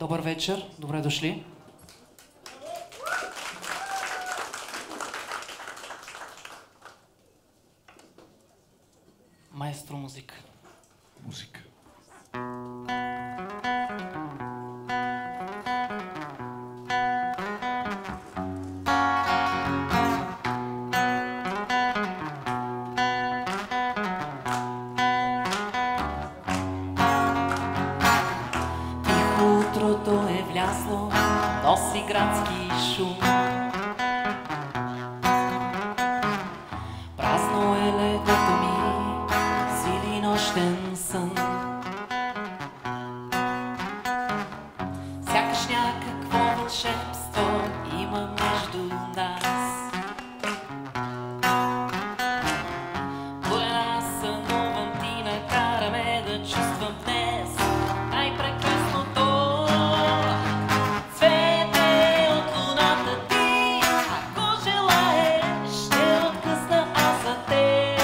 добър вечер, добре дошли. Маестро музика. Музика. Утрото е влязло, носи градски шум. Празно е леглото ми, сили нощен сън. Сякаш някакво вълшебство има между нас. Бурена сънувам, ти накараме да чувствам днес най-прекрасното. Цвете от луната ти, ако желаеш, ще откъсна аз за теб.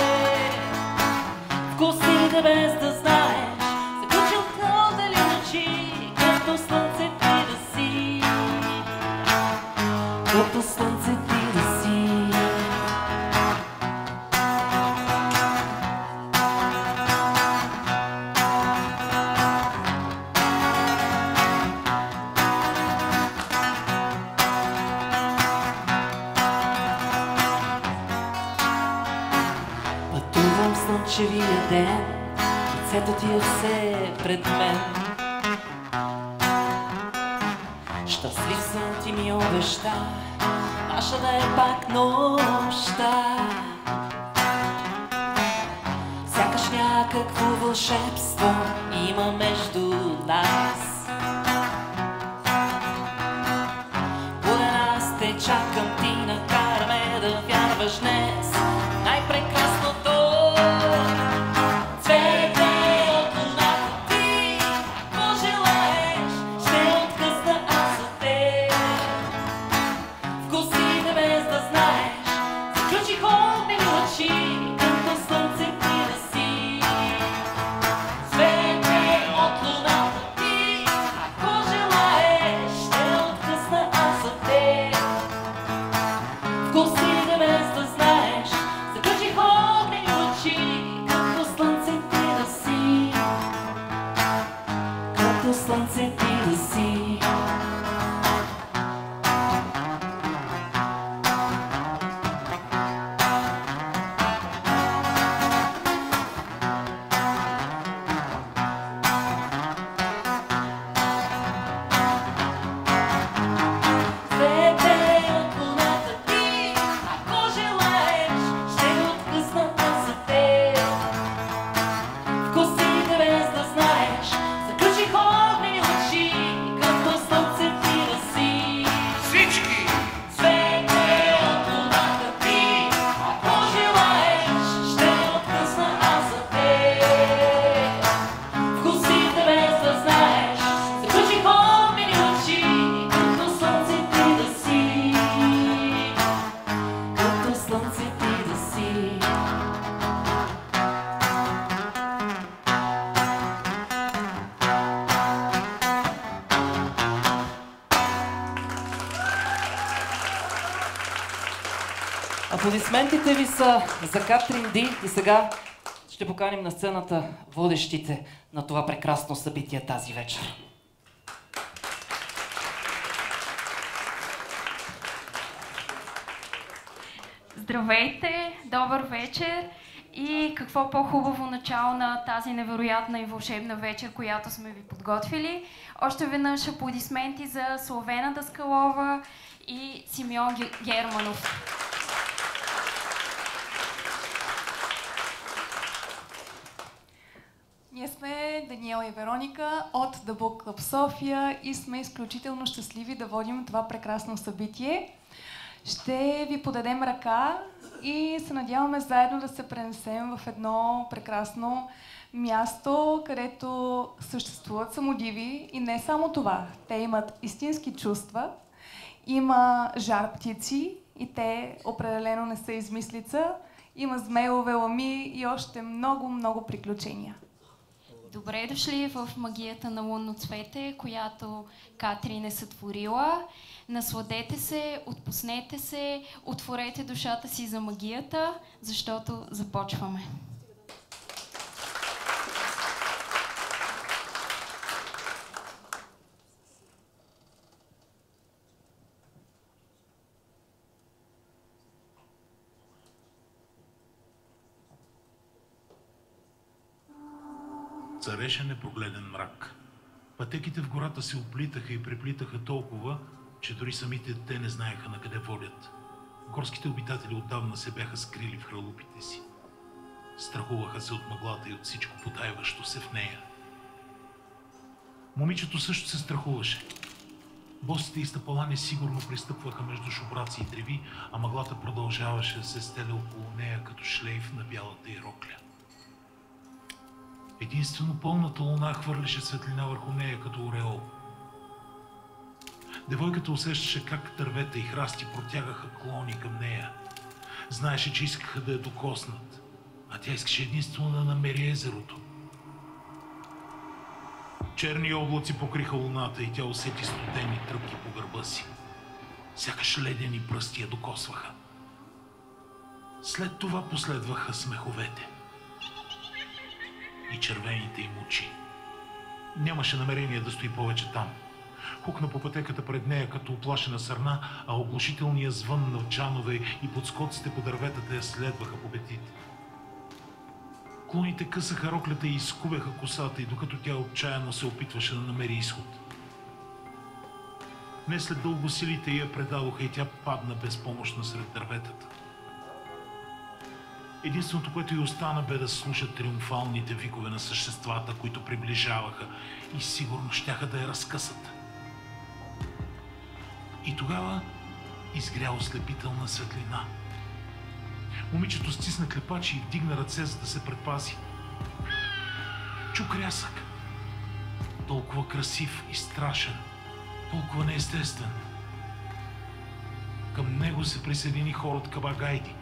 Вкусите без да знаеш, заключил кълдали очи, като слънце ти да си, като слънце ти да си. Пътувам слънчевия ден, лицето ти е все пред мен. Щастлив съм, ти ми обеща, наша да е пак нощта. Сякаш някакво вълшебство има между нас. Буден аз те чакам, ти накараме да вярваш днес най-прекрасното. Цвете от луната ти, ако желаеш, ще откъсна аз за теб. Вкусите без да знаеш, заключи холодни очи, като слънце ти да си. Цвете от луната ти, ако желаеш, ще откъсна аз за теб. Вкусите без да знаеш, заключи холодни очи, като слънце ти да си, като слънце ти да си. Цвете от луната ти, ако желаеш, ще откъсна аз за теб. Вкусите без да знаеш, заключи холодни очи, като слънце ти да си. Всички! Цвете от луната ти, ако желаеш, ще откъсна аз за теб. Вкусите без да знаеш, заключи холодни очи, като слънце ти да си, като слънце ти да си. Аплодисментите ви са за Катрин Ди и сега ще поканим на сцената водещите на това прекрасно събитие тази вечер. Здравейте, добър вечер и какво по-хубаво начало на тази невероятна и вълшебна вечер, която сме ви подготвили. Още веднъж аплодисменти за Славена Даскалова и Симеон Германов. Ние сме Даниела и Вероника от The Book Club София и сме изключително щастливи да водим това прекрасно събитие. Ще ви подадем ръка и се надяваме заедно да се пренесем в едно прекрасно място, където съществуват самодиви и не само това. Те имат истински чувства, има жар птици и те определено не са измислица, има змееве, лами и още много, много приключения. Добре дошли в магията на лунно цвете, която Катрин е сътворила. Насладете се, отпуснете се, отворете душата си за магията, защото започваме. Цареше непрогледен мрак. Пътеките в гората се оплитаха и преплитаха толкова, че дори самите те не знаеха на къде водят. Горските обитатели отдавна се бяха скрили в хралупите си. Страхуваха се от мъглата и от всичко потайващо се в нея. Момичето също се страхуваше. Босите и стъпала сигурно пристъпваха между шубраци и треви, а мъглата продължаваше да се стеля около нея като шлейф на бялата й рокля. Единствено пълната луна хвърляше светлина върху нея като ореол. Девойката усещаше как дървета и храсти протягаха клони към нея. Знаеше, че искаха да я докоснат, а тя искаше единствено да намери езерото. Черни облаци покриха луната и тя усети студени тръпки по гърба си. Сякаш ледени пръсти я докосваха. След това последваха смеховете и червените им очи. Нямаше намерение да стои повече там. Хукна по пътеката пред нея като оплашена сърна, а оглушителният звън на джанове и подскоците по дърветата я следваха по бетите. Клоните късаха роклята и изкубяха косата й, докато тя отчаяно се опитваше да намери изход. Не след дълго силите я предадоха и тя падна безпомощна сред дърветата. Единственото, което й остана, бе да слуша триумфалните викове на съществата, които приближаваха и сигурно щяха да я разкъсат. И тогава изгря ослепителна светлина. Момичето стисна клепачи и вдигна ръце, за да се предпази. Чу крясък. Толкова красив и страшен, толкова неестествен. Към него се присъедини хор от кабагайди.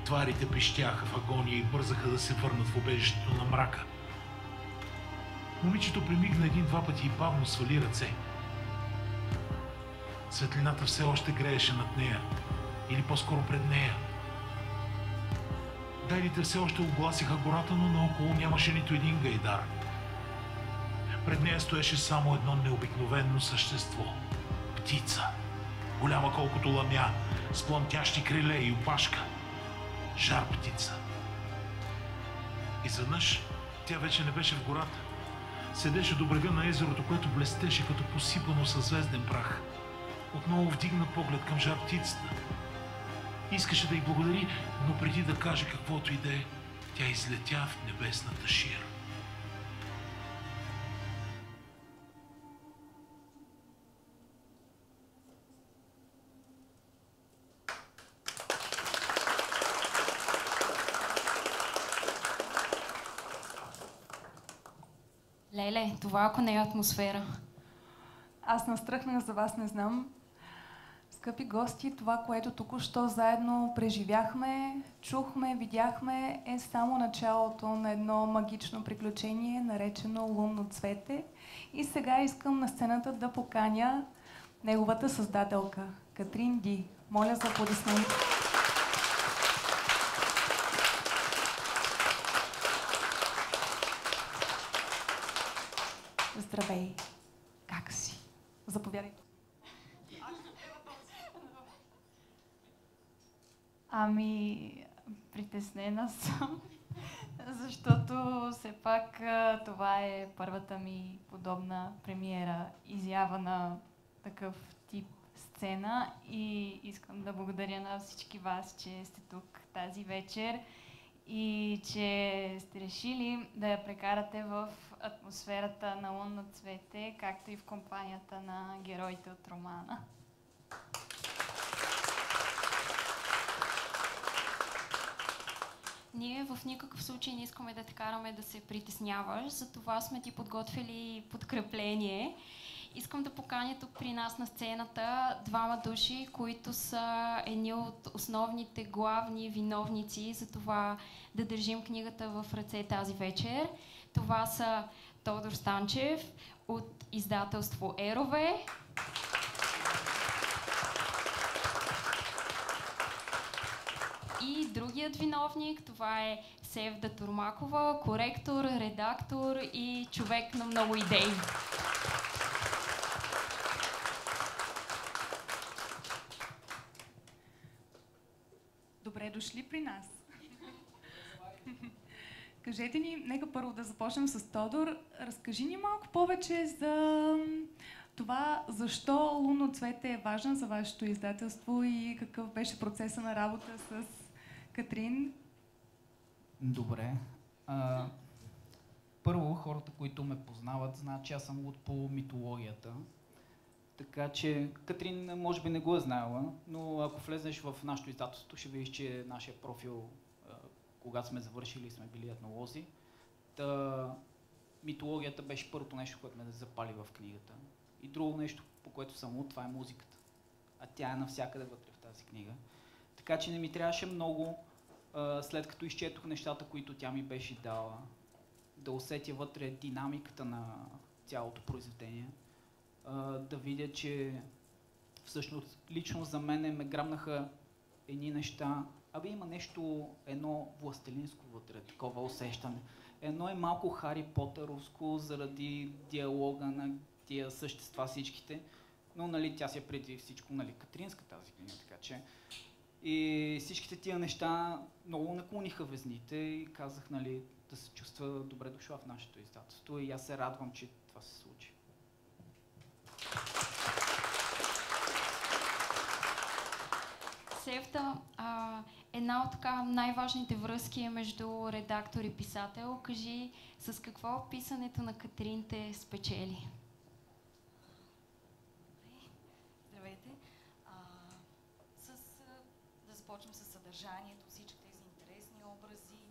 Тварите пищяха в агония и бързаха да се върнат в убежището на мрака. Момичето примигна един-два пъти и бавно свали ръце. Светлината все още грееше над нея, или по-скоро пред нея. Гайдите все още огласиха гората, но наоколо нямаше нито един гайдар. Пред нея стоеше само едно необикновено същество. Птица. Голяма колкото ламя, с плъмтящи криле и опашка. Жар птица. Изведнъж тя вече не беше в гората. Седеше до брега на езерото, което блестеше като посипано със звезден прах. Отново вдигна поглед към жар птицата. Искаше да й благодари, но преди да каже каквото и да е, тя излетя в небесната шир. Леле, това ако не е атмосфера. Аз настръхнах за вас, не знам. Скъпи гости, това, което току-що заедно преживяхме, чухме, видяхме, е само началото на едно магично приключение, наречено Лунно цвете. И сега искам на сцената да поканя неговата създателка, Катрин Ди. Моля за аплодисменти. Здравей! Как си? Заповядай. Ами, притеснена съм, защото все пак това е първата ми подобна премиера, изява на такъв тип сцена и искам да благодаря на всички вас, че сте тук тази вечер и че сте решили да я прекарате в атмосферата на Лунно цвете, както и в компанията на героите от романа. Ние в никакъв случай не искаме да те караме да се притесняваш, затова сме ти подготвили подкрепление. Искам да поканя тук при нас на сцената двама души, които са едни от основните главни виновници за това да държим книгата в ръце тази вечер. Това са Тодор Станчев от издателство Ерове. И другият виновник, това е Севда Турмакова, коректор, редактор и човек на много идеи. Добре дошли при нас. Кажете ни, нека първо да започнем с Тодор. Разкажи ни малко повече за това, защо Лунно цвете е важен за вашето издателство и какъв беше процеса на работа с Катрин. Добре. Първо, хората, които ме познават, знаят, че аз съм от по митологията. Така че Катрин може би не го е знаела, но ако влезеш в нашето издателство, ще видиш, че нашия профил, когато сме завършили, сме били етнолози. Митологията беше първото нещо, което ме запали в книгата. И друго нещо, по което съм луд, това е музиката. А тя е навсякъде вътре в тази книга. Така че не ми трябваше много, след като изчетох нещата, които тя ми беше дала, да усетя вътре динамиката на цялото произведение. Да видя, че всъщност лично за мен ме грабнаха едни неща. Има нещо, едно властелинско вътре, такова усещане. Едно е малко Хари Потъровско заради диалога на тия същества всичките, но нали, тя си е преди всичко катринска тази книга, така че и всичките тия неща много наклониха везните и казах да се чувства добре дошла в нашето издателство и аз се радвам, че това се случи. Севда, една от така най-важните връзки е между редактор и писател. Кажи, с какво писането на Катрин те спечели? Здравейте. Да започнем с съдържанието, всички тези интересни образи.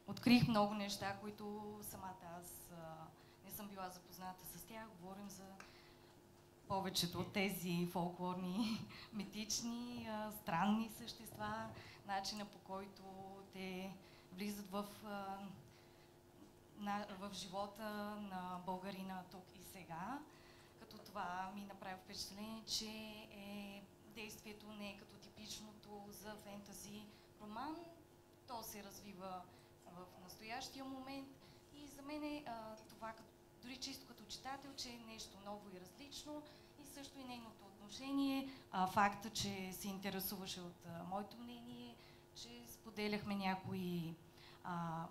Открих много неща, които самата аз не съм била запозната с тях. Говорим за повечето от тези фолклорни, митични, странни същества, начина по който те влизат в живота на българина тук и сега. Като това ми направи впечатление, че действието не е като типичното за фентази роман. То се развива в настоящия момент и за мен това дори чисто като читател, че е нещо ново и различно и също и нейното отношение, факта, че се интересуваше от моето мнение, че споделяхме някои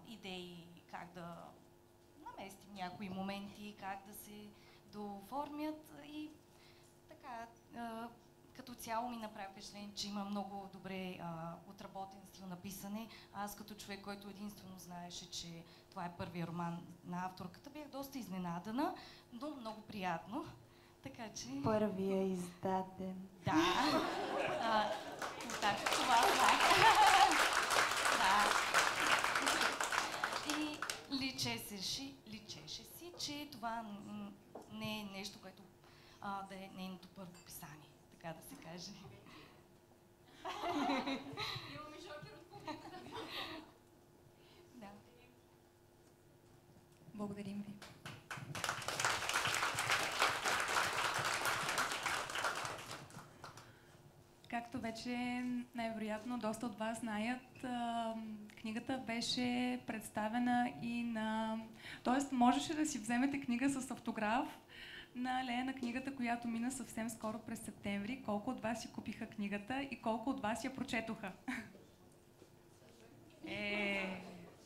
идеи как да наместим някои моменти, как да се дооформят и така като цяло ми направи впечатление, че има много добре отработен стил на писане. Аз като човек, който единствено знаеше, че това е първият роман на авторката, бях доста изненадана, но много приятно. Така че... Първия издаден. Да. Това знах. Да. И личеше си, че това не е нещо, което да е нейното първо писание, така да се каже. Имаме шокер от публиката. Да. Благодарим ви. Както вече най-вероятно доста от вас знаят, книгата беше представена и на... Тоест, можеше да си вземете книга с автограф на алея на книгата, която мина съвсем скоро през септември. Колко от вас си купиха книгата и колко от вас я прочетоха?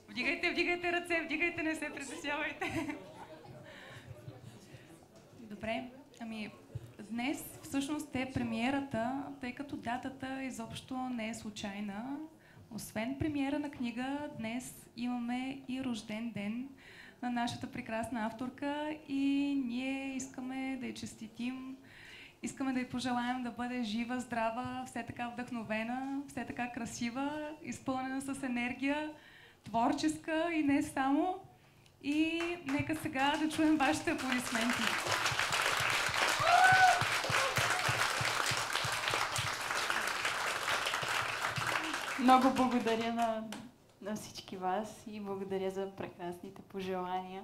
Вдигайте ръце, вдигайте, не се притеснявайте. Добре, днес всъщност е премиерата, тъй като датата изобщо не е случайна. Освен премиера на книга, днес имаме и рожден ден на нашата прекрасна авторка и ние искаме да я честитим, искаме да й пожелаем да бъде жива, здрава, все така вдъхновена, все така красива, изпълнена с енергия, творческа и не само. И нека сега да чуем вашите аплодисменти. Много благодаря на на всички вас и благодаря за прекрасните пожелания.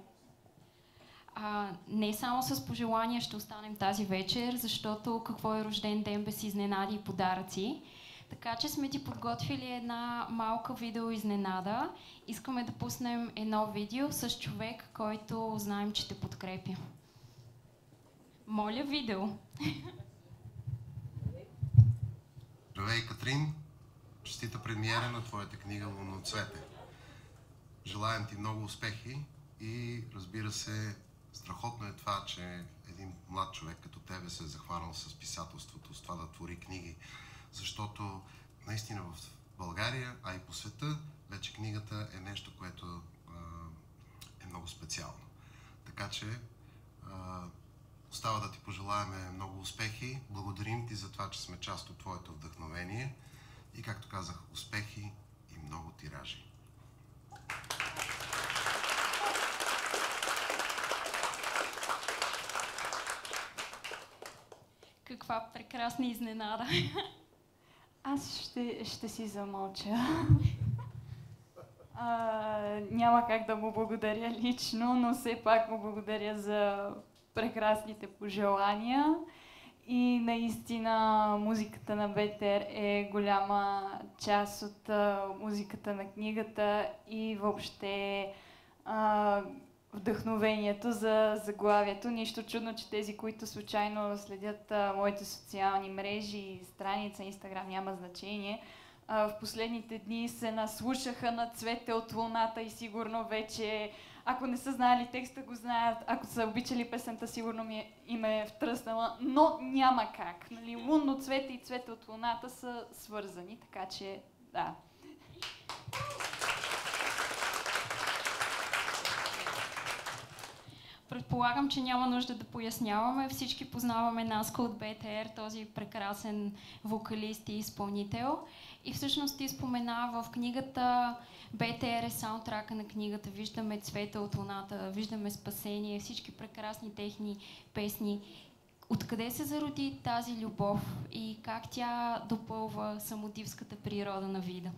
Не само с пожелания ще останем тази вечер, защото какво е рожден ден без изненади и подаръци. Така че сме ти подготвили една малка видеоизненада. Искаме да пуснем едно видео с човек, който знаем, че те подкрепя. Моля, видео! Здравей, Катрин! Честита премиера на твоята книга "Лунно цвете". Желаем ти много успехи и, разбира се, страхотно е това, че един млад човек като тебе се е захванал с писателството, с това да твори книги, защото наистина в България, а и по света, вече книгата е нещо, което е много специално. Така че остава да ти пожелаем много успехи. Благодарим ти за това, че сме част от твоето вдъхновение и, както казах, успехи и много тиражи. Каква прекрасна изненада! Аз ще си замълча. Няма как да му благодаря лично, но все пак му благодаря за прекрасните пожелания. И наистина музиката на БТР е голяма част от музиката на книгата и въобще вдъхновението за заглавието. Нищо чудно, че тези, които случайно следят моите социални мрежи и страница, Инстаграм, няма значение, в последните дни се наслушаха на "Цвете от луната" и сигурно вече, ако не са знали текста, го знаят, ако са обичали песента, сигурно им е втръснала, но няма как. Нали? "Лунно цвете" и "Цвете от луната" са свързани, така че да. Предполагам, че няма нужда да поясняваме. Всички познаваме Наско от БТР, този прекрасен вокалист и изпълнител. И всъщност ти спомена в книгата, БТР е саундтрака на книгата, виждаме "Цвета от луната", виждаме "Спасение", всички прекрасни техни песни. Откъде се зароди тази любов и как тя допълва самотивската природа на вида?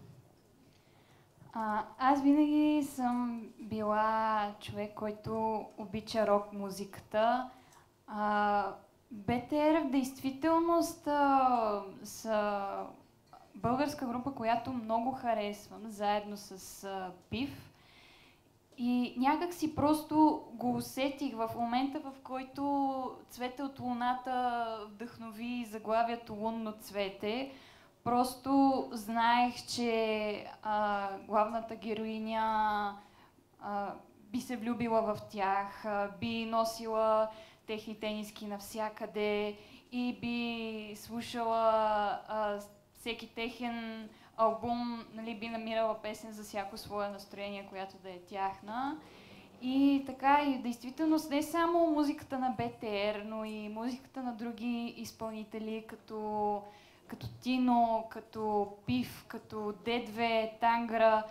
Аз винаги съм била човек, който обича рок музиката. БТР в действителност са българска група, която много харесвам, заедно с ПИВ. И някак си просто го усетих в момента, в който "Цвете от луната" вдъхнови заглавието "Лунно цвете". Просто знаех, че главната героиня би се влюбила в тях, би носила техни тениски навсякъде и би слушала всеки техен албум, нали, би намирала песен за всяко свое настроение, която да е тяхна. И така, и действителност не само музиката на БТР, но и музиката на други изпълнители, като Тино, като ПИВ, като Д2, Тангра.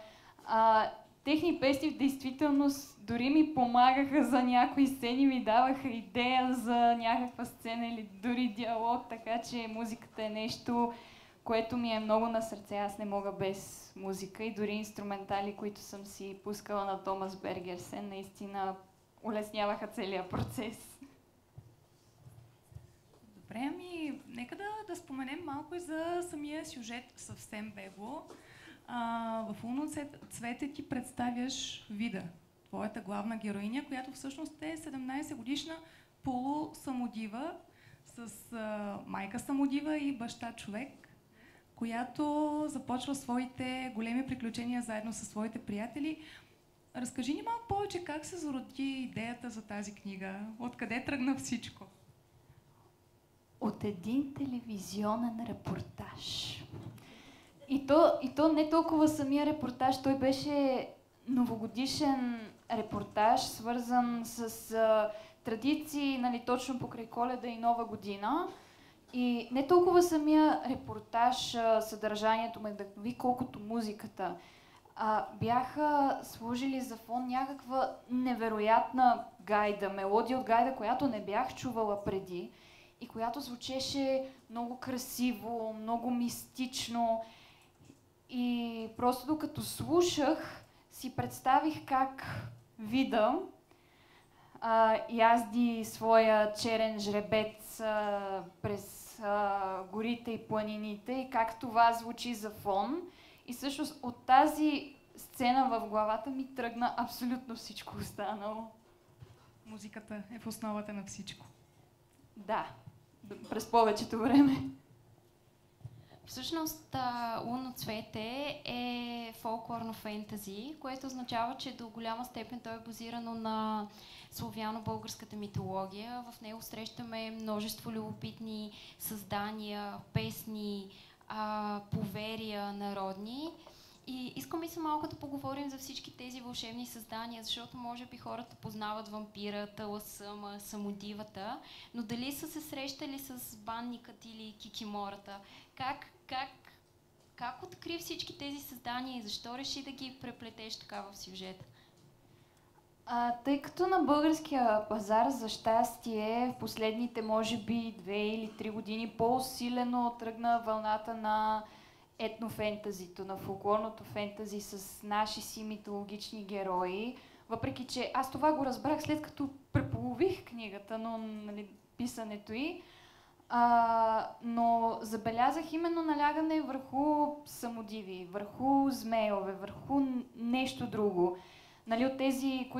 Техни песни в действителност дори ми помагаха за някои сцени, ми даваха идея за някаква сцена или дори диалог, така че музиката е нещо, което ми е много на сърце. Аз не мога без музика и дори инструментали, които съм си пускала на Томас Бергерсен, наистина улесняваха целия процес. Добре, ами нека да споменем малко и за самия сюжет съвсем бегло. В "Лунно цвете" ти представяш Вида, твоята главна героиня, която всъщност е 17-годишна полусамодива с майка самодива и баща човек, която започва своите големи приключения заедно със своите приятели. Разкажи ни малко повече как се зароди идеята за тази книга, откъде тръгна всичко? От един телевизионен репортаж. И то не толкова самия репортаж, той беше новогодишен репортаж, свързан с традиции, нали, точно покрай Коледа и Нова година. И не толкова самия репортаж, съдържанието ме вдъхнови, колкото музиката. Бяха сложили за фон някаква невероятна гайда, мелодия от гайда, която не бях чувала преди и която звучеше много красиво, много мистично. И просто докато слушах, си представих как Вида язди своя черен жребец през горите и планините и как това звучи за фон. И всъщност от тази сцена в главата ми тръгна абсолютно всичко останало. Музиката е в основата на всичко. Да, през повечето време. Всъщност, Лунно цвете е фолклорно фентази, което означава, че до голяма степен то е базирано на славяно-българската митология. В него срещаме множество любопитни създания, песни, поверия народни. И искам се малко да поговорим за всички тези вълшебни създания, защото може би хората познават вампира, таласъма, самодивата, но дали са се срещали с банникът или кикимората? Как откри всички тези създания и защо реши да ги преплетеш така в сюжета? Тъй като на българския пазар, за щастие, в последните може би 2 или 3 години по-усилено тръгна вълната на етнофентазито, на фолклорното фентази с наши си митологични герои. Въпреки че аз това го разбрах след като преполових книгата, но нали, писането й. Но забелязах именно налягане върху самодиви, върху змейове, върху нещо друго. Нали, от тези,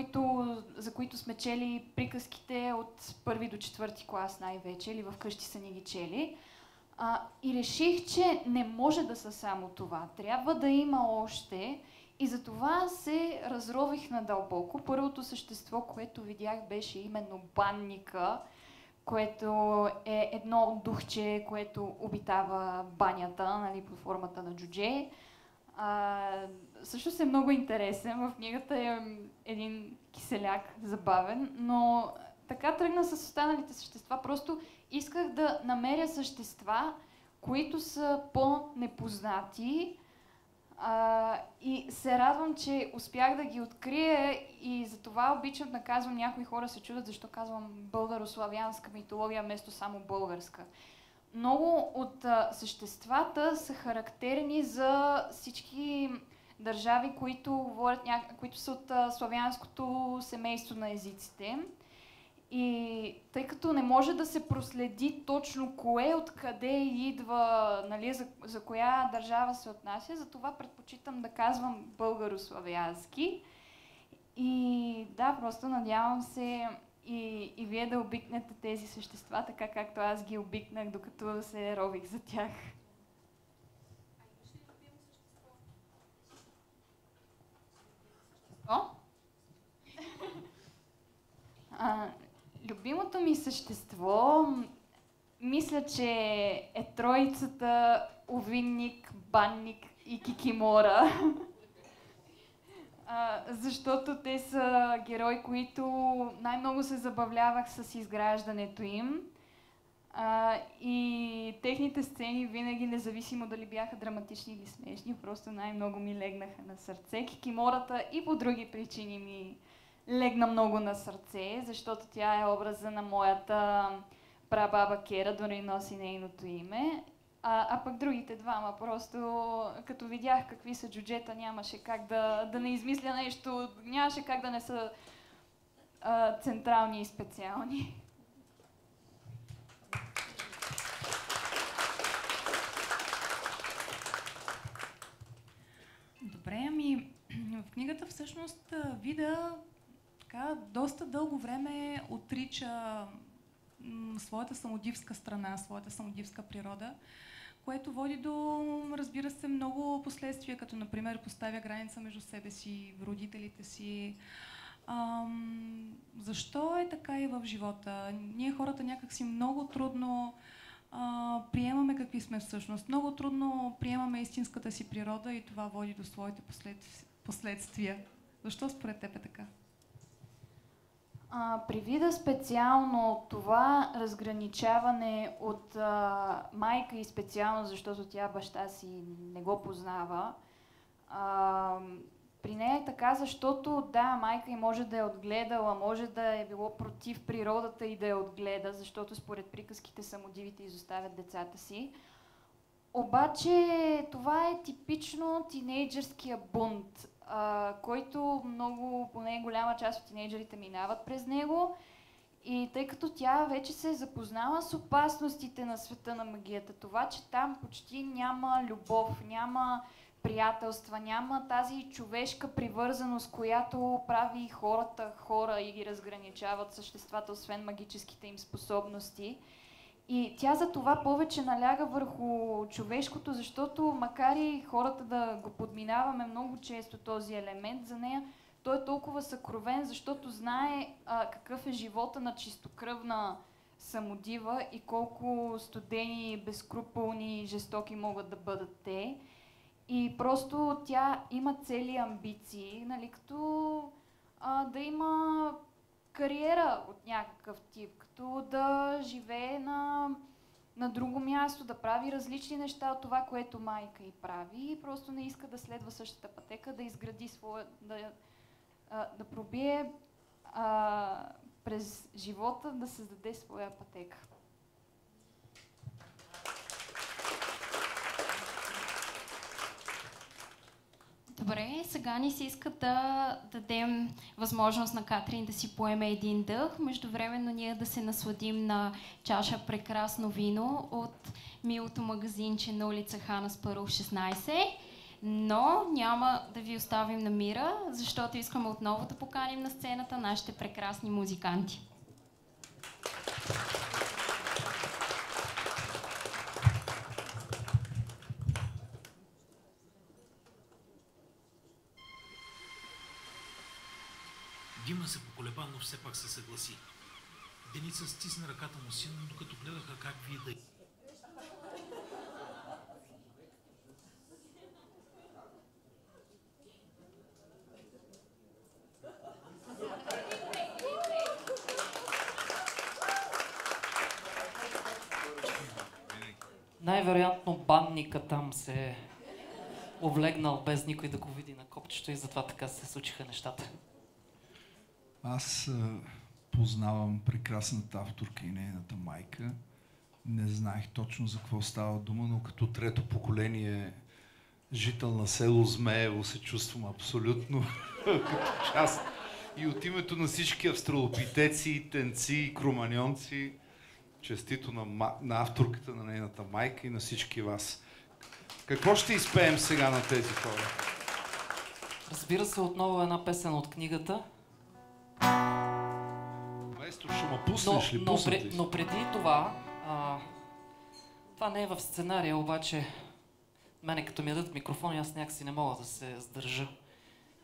за които сме чели приказките от 1 до 4 клас най-вече, или вкъщи са ни ги чели. И реших, че не може да са само това. Трябва да има още. И затова се разрових надълбоко. Първото същество, което видях, беше именно банника, което е едно духче, което обитава банята, нали, под формата на джудже. Също е много интересен. В книгата е един киселяк, забавен, но така тръгна с останалите същества. Просто исках да намеря същества, които са по-непознати, и се радвам, че успях да ги открия и затова обичам да казвам, някои хора се чудят защо казвам българославянска митология вместо само българска. Много от съществата са характерни за всички държави, които са от славянското семейство на езиците. И тъй като не може да се проследи точно кое, откъде идва, нали, за коя държава се отнася, затова предпочитам да казвам българославянски. И да, просто надявам се и вие да обикнете тези същества, така както аз ги обикнах, докато се рових за тях. Любимото ми същество, мисля, че е троицата Овинник, Банник и Кикимора. Защото те са герои, които най-много се забавлявах с изграждането им. И техните сцени винаги, независимо дали бяха драматични или смешни, просто най-много ми легнаха на сърце. Кикимората и по други причини ми легна много на сърце, защото тя е образа на моята прабаба Кера, дори носи нейното име. А пък другите двама, просто като видях какви са джуджета, нямаше как да не измисля нещо, нямаше как да не са централни и специални. Добре, ами в книгата всъщност Вида така доста дълго време отрича своята самодивска страна, своята самодивска природа, което води до, разбира се, много последствия, като например поставя граница между себе си и родителите си. Защо е така и в живота? Ние хората някакси много трудно приемаме какви сме всъщност. Много трудно приемаме истинската си природа и това води до своите последствия. Защо според теб е така? При Вида специално това разграничаване от майка и специално, защото тя баща си не го познава, при нея е така, защото да, майка й може да е отгледала, може да е било против природата и да я отгледа, защото според приказките самодивите изоставят децата си. Обаче това е типично тинейджърския бунт, който поне голяма част от тинейджерите минават през него. И тъй като тя вече се е запознала с опасностите на света на магията, това, че там почти няма любов, няма приятелства, няма тази човешка привързаност, която прави хората хора и ги разграничава от съществата, освен магическите им способности. И тя за това повече наляга върху човешкото, защото макар и хората да го подминаваме много често този елемент, за нея той е толкова съкровен, защото знае какъв е живота на чистокръвна самодива и колко студени, безскрупулни и жестоки могат да бъдат те. И просто тя има цели амбиции, нали, като да има кариера от някакъв тип, като да живее на друго място, да прави различни неща от това, което майка й прави, и просто не иска да следва същата пътека, да изгради своя, да пробие през живота, да създаде своя пътека. Добре, сега ни се иска да дадем възможност на Катрин да си поеме един дъх. Междувременно ние да се насладим на чаша прекрасно вино от милото магазинче на улица Хана Спарул 16. Но няма да ви оставим на мира, защото искаме отново да поканим на сцената нашите прекрасни музиканти. Дима се поколеба, но все пак се съгласи. Деница стисна ръката му силно, докато гледаха как вие да... Най-вероятно банника там се е облегнал без никой да го види на копчето и затова така се случиха нещата. Аз познавам прекрасната авторка и нейната майка. Не знаех точно за какво става дума, но като трето поколение жител на село Змеево се чувствам абсолютно като част. И от името на всички австралопитеци, тенци и кроманьонци, честито на авторката, на нейната майка и на всички вас. Какво ще изпеем сега на тези хора? Разбира се, отново една песен от книгата. Весто, ще ме пуснеш ли? Но преди това, това не е в сценария, обаче мене като ми дадат микрофон, аз някакси не мога да се сдържа.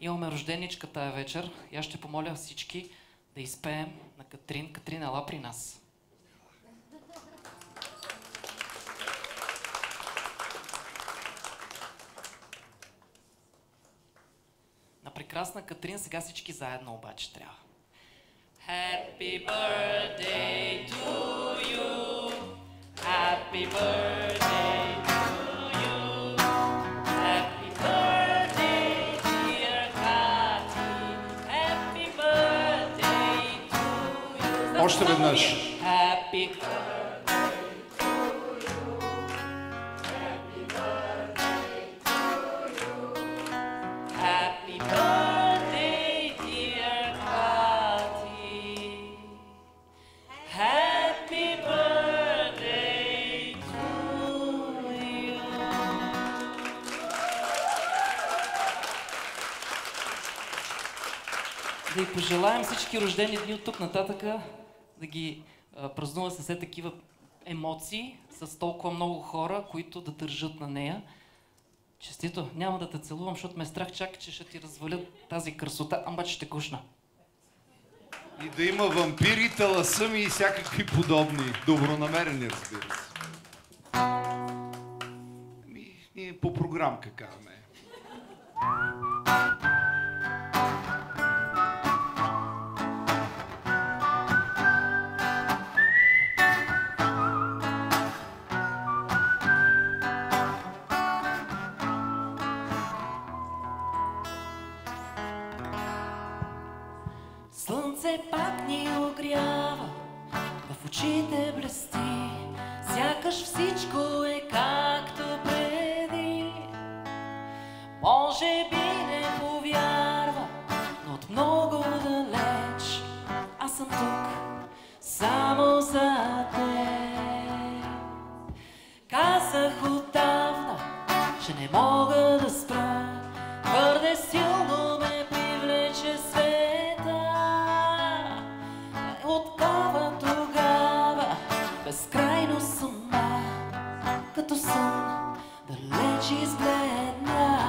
Имаме рожденичка тая вечер и аз ще помоля всички да изпеем на Катрин. Катрин, ела при нас. На прекрасна Катрин сега всички заедно обаче трябва. Happy birthday to you. Happy birthday to you. Happy birthday, dear Kati. Happy birthday to you. Още веднъж. Happy да й пожелаем всички рождени дни от тук нататъка да ги празнува с все такива емоции, с толкова много хора, които да държат на нея. Честито, няма да те целувам, защото ме страх чак, че ще ти развалят тази красота, амбаче ще кушна. И да има вампири, таласъми и всякакви подобни добронамерени, разбира се. Ние по програмка казваме. Слънце пак ни огрява, в очите блести, сякаш всичко е както може би не повярва, но от много далеч аз съм тук само за теб. Казах отдавна, че не мога да спра, твърде силно ме привлече света. Откава тогава, безкрайно сама, като сън далеч избледна.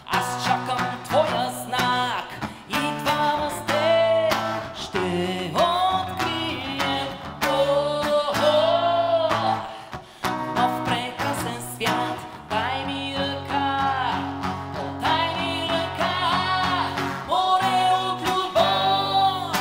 Аз чакам твоя знак и двама с теб ще открием нов прекрасен свят. Дай ми ръка, дай ми ръка, море от любов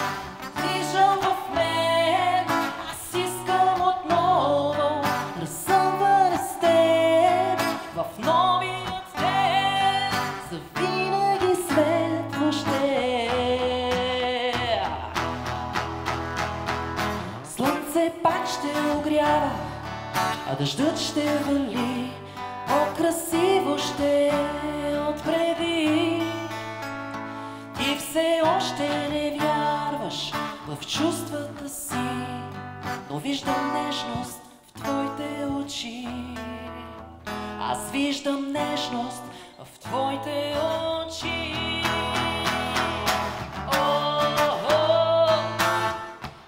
движа в мен. Аз искам отново да съмване с теб в новият ден, завинаги светло ще. Слънце пак ще огрява, а дъждът ще вали, по-красиво ще е отпреди. Ти все още не вярваш в чувствата си, но виждам нежност в твоите очи. Аз виждам нежност в твоите очи.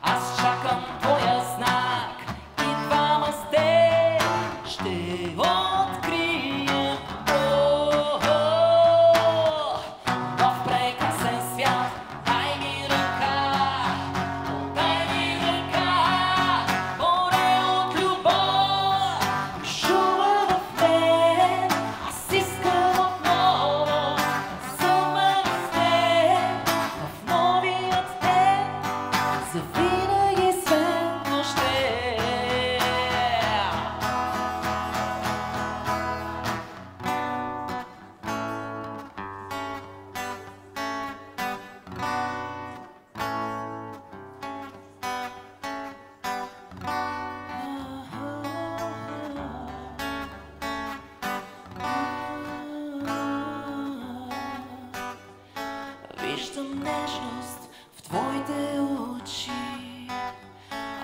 Аз чакам твоя знак и двама с теб ще открием нов прекрасен свят. Дай ми ръка, море от любов шума в мен. Аз искам отново съмър с теб в новият ден, завинаги светло ще е. Виждам нежност в твоите очи.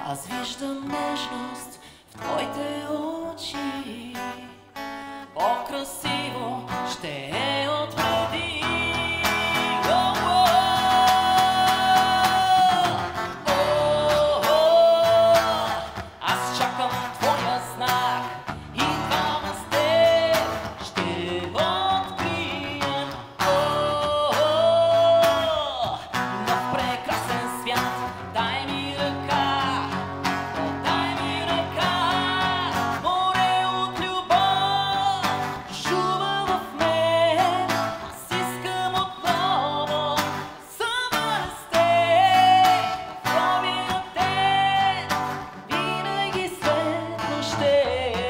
Аз виждам нежност в твоите очи. По-красиво ще е отпреди. Аз чакам твоя знак и двама с теб ще открием нов прекрасен свят. Дай ми ръка, море от любов шума в мен. Аз искам отново съмър с теб в новия ден, винаги светло ще е.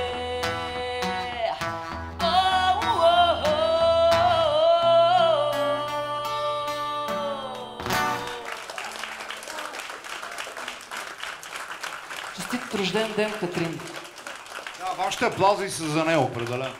Честит рожден ден, Катрин! Да, вашите аплаузи са за нея, определено.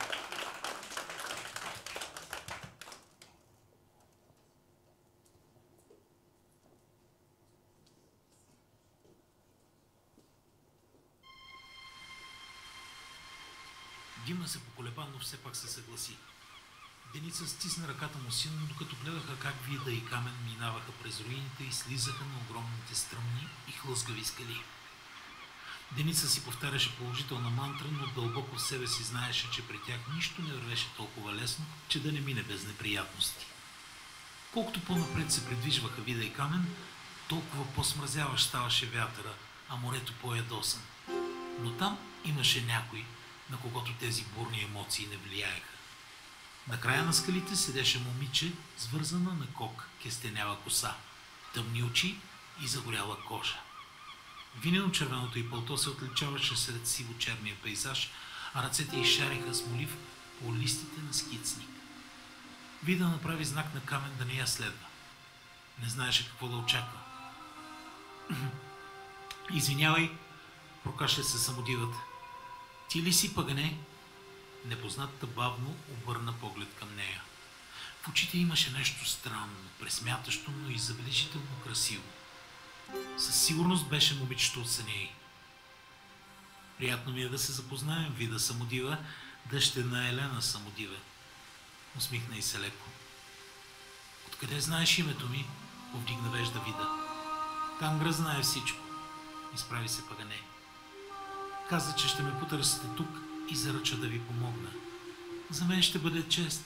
Дима се поколеба, но все пак се съгласи. Деница стисна ръката му силно, докато гледаха как Вида и Камен минаваха през руините и слизаха на огромните стръмни и хлъзгави скали. Деница си повтаряше положителна мантра, но дълбоко в себе си знаеше, че при тях нищо не вървеше толкова лесно, че да не мине без неприятности. Колкото по-напред се придвижваха Вида и Камен, толкова по-смразяващ ставаше вятъра, а морето по-ядосан. Но там имаше някой, на когото тези бурни емоции не влияеха. На края на скалите седеше момиче, свързана на кок, кестенява коса, тъмни очи и загоряла кожа. Винено-червеното й пълто се отличаваше сред сиво-черния пейзаж, а ръцете й шариха с молив по листите на скицник. Вида направи знак на Камен да не я следва. Не знаеше какво да очаква. Извинявай, прокашля се самодивът. Ти ли си, Пагане? Непознатата бавно обърна поглед към нея. В очите имаше нещо странно, пресмятащо, но и забележително красиво. Със сигурност беше момичето от Саней. Приятно ми е да се запознаем, Вида Самодива, дъщерна Елена Самодива. Усмихна и се леко. Откъде знаеш името ми? Повдигна вежда Вида. Тангра знае всичко. Изправи се Пагане. Каза, че ще ме потърсите тук и заръча да ви помогна. За мен ще бъде чест.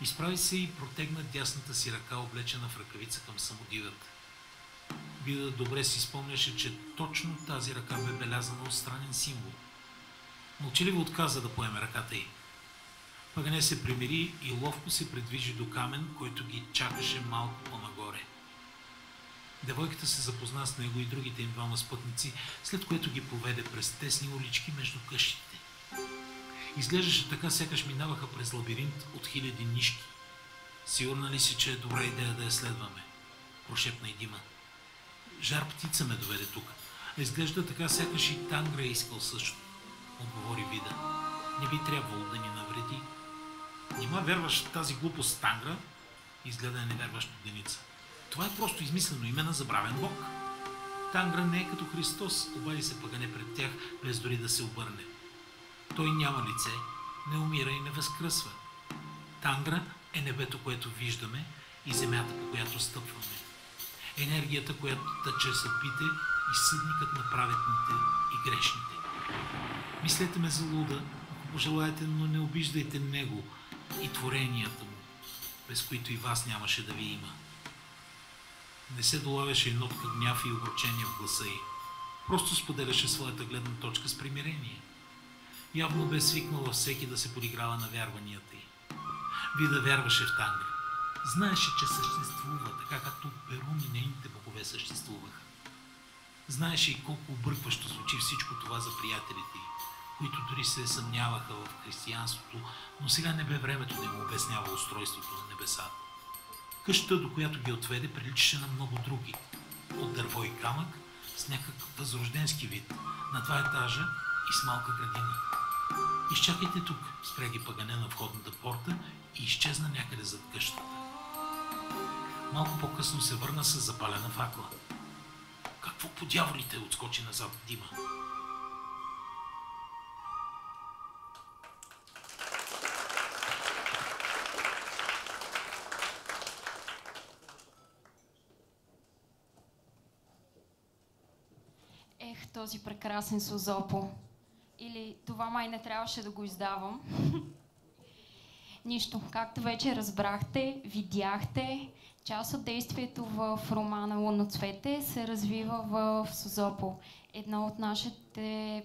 Изправи се и протегна дясната си ръка, облечена в ръкавица към Самодивата. Вида добре си спомняше, че точно тази ръка бе белязана от странен символ. Мълчаливо отказа да поеме ръката й. Пагане се примири и ловко се придвижи до камен, който ги чакаше малко по-нагоре. Девойката се запозна с него и другите им двама спътници, след което ги поведе през тесни улички между къщите. Изглеждаше така, сякаш минаваха през лабиринт от хиляди нишки. Сигурна ли си, че е добра идея да я следваме? Прошепна и Дима. Жар птица ме доведе тук. Изглежда така, сякаш и Тангра е искал също. Отговори Вида. Не би трябвало да ни навреди. Нима вярваш в тази глупост Тангра? Изгледа е невярващо Деница. Това е просто измислено име на забравен бог. Тангра не е като Христос, обади се Пагане пред тях, без дори да се обърне. Той няма лице, не умира и не възкръсва. Тангра е небето, което виждаме, и земята, по която стъпваме. Енергията, която тъче съдбите, и съдникът на праведните и грешните. Мислете ме за луда, ако пожелаете, но не обиждайте него и творенията му, без които и вас нямаше да ви има. Не се долавяше и нотка гняв и огорчение в гласа й. Просто споделяше своята гледна точка с примирение. Явно бе свикнала всеки да се подиграва на вярванията й. Вида вярваше в Тангра. Знаеше, че съществува, така както Перун и нейните богове съществуваха. Знаеше и колко объркващо звучи всичко това за приятелите й, които дори се съмняваха в християнството, но сега не бе времето да им обяснява устройството на небесата. Къщата, до която ги отведе, приличаше на много други. От дърво и камък, с някакъв възрожденски вид, на 2 етажа и с малка градина. Изчакайте тук, спря ги Пагане на входната порта и изчезна някъде зад къщата. Малко по-късно се върна с запалена факла. Какво по дяволите, отскочи назад Дима. Ех, този прекрасен Созопо. Или това май не трябваше да го издавам. Нищо, както вече разбрахте, видяхте, част от действието в романа Луноцвете се развива в Созопо. Едно от нашите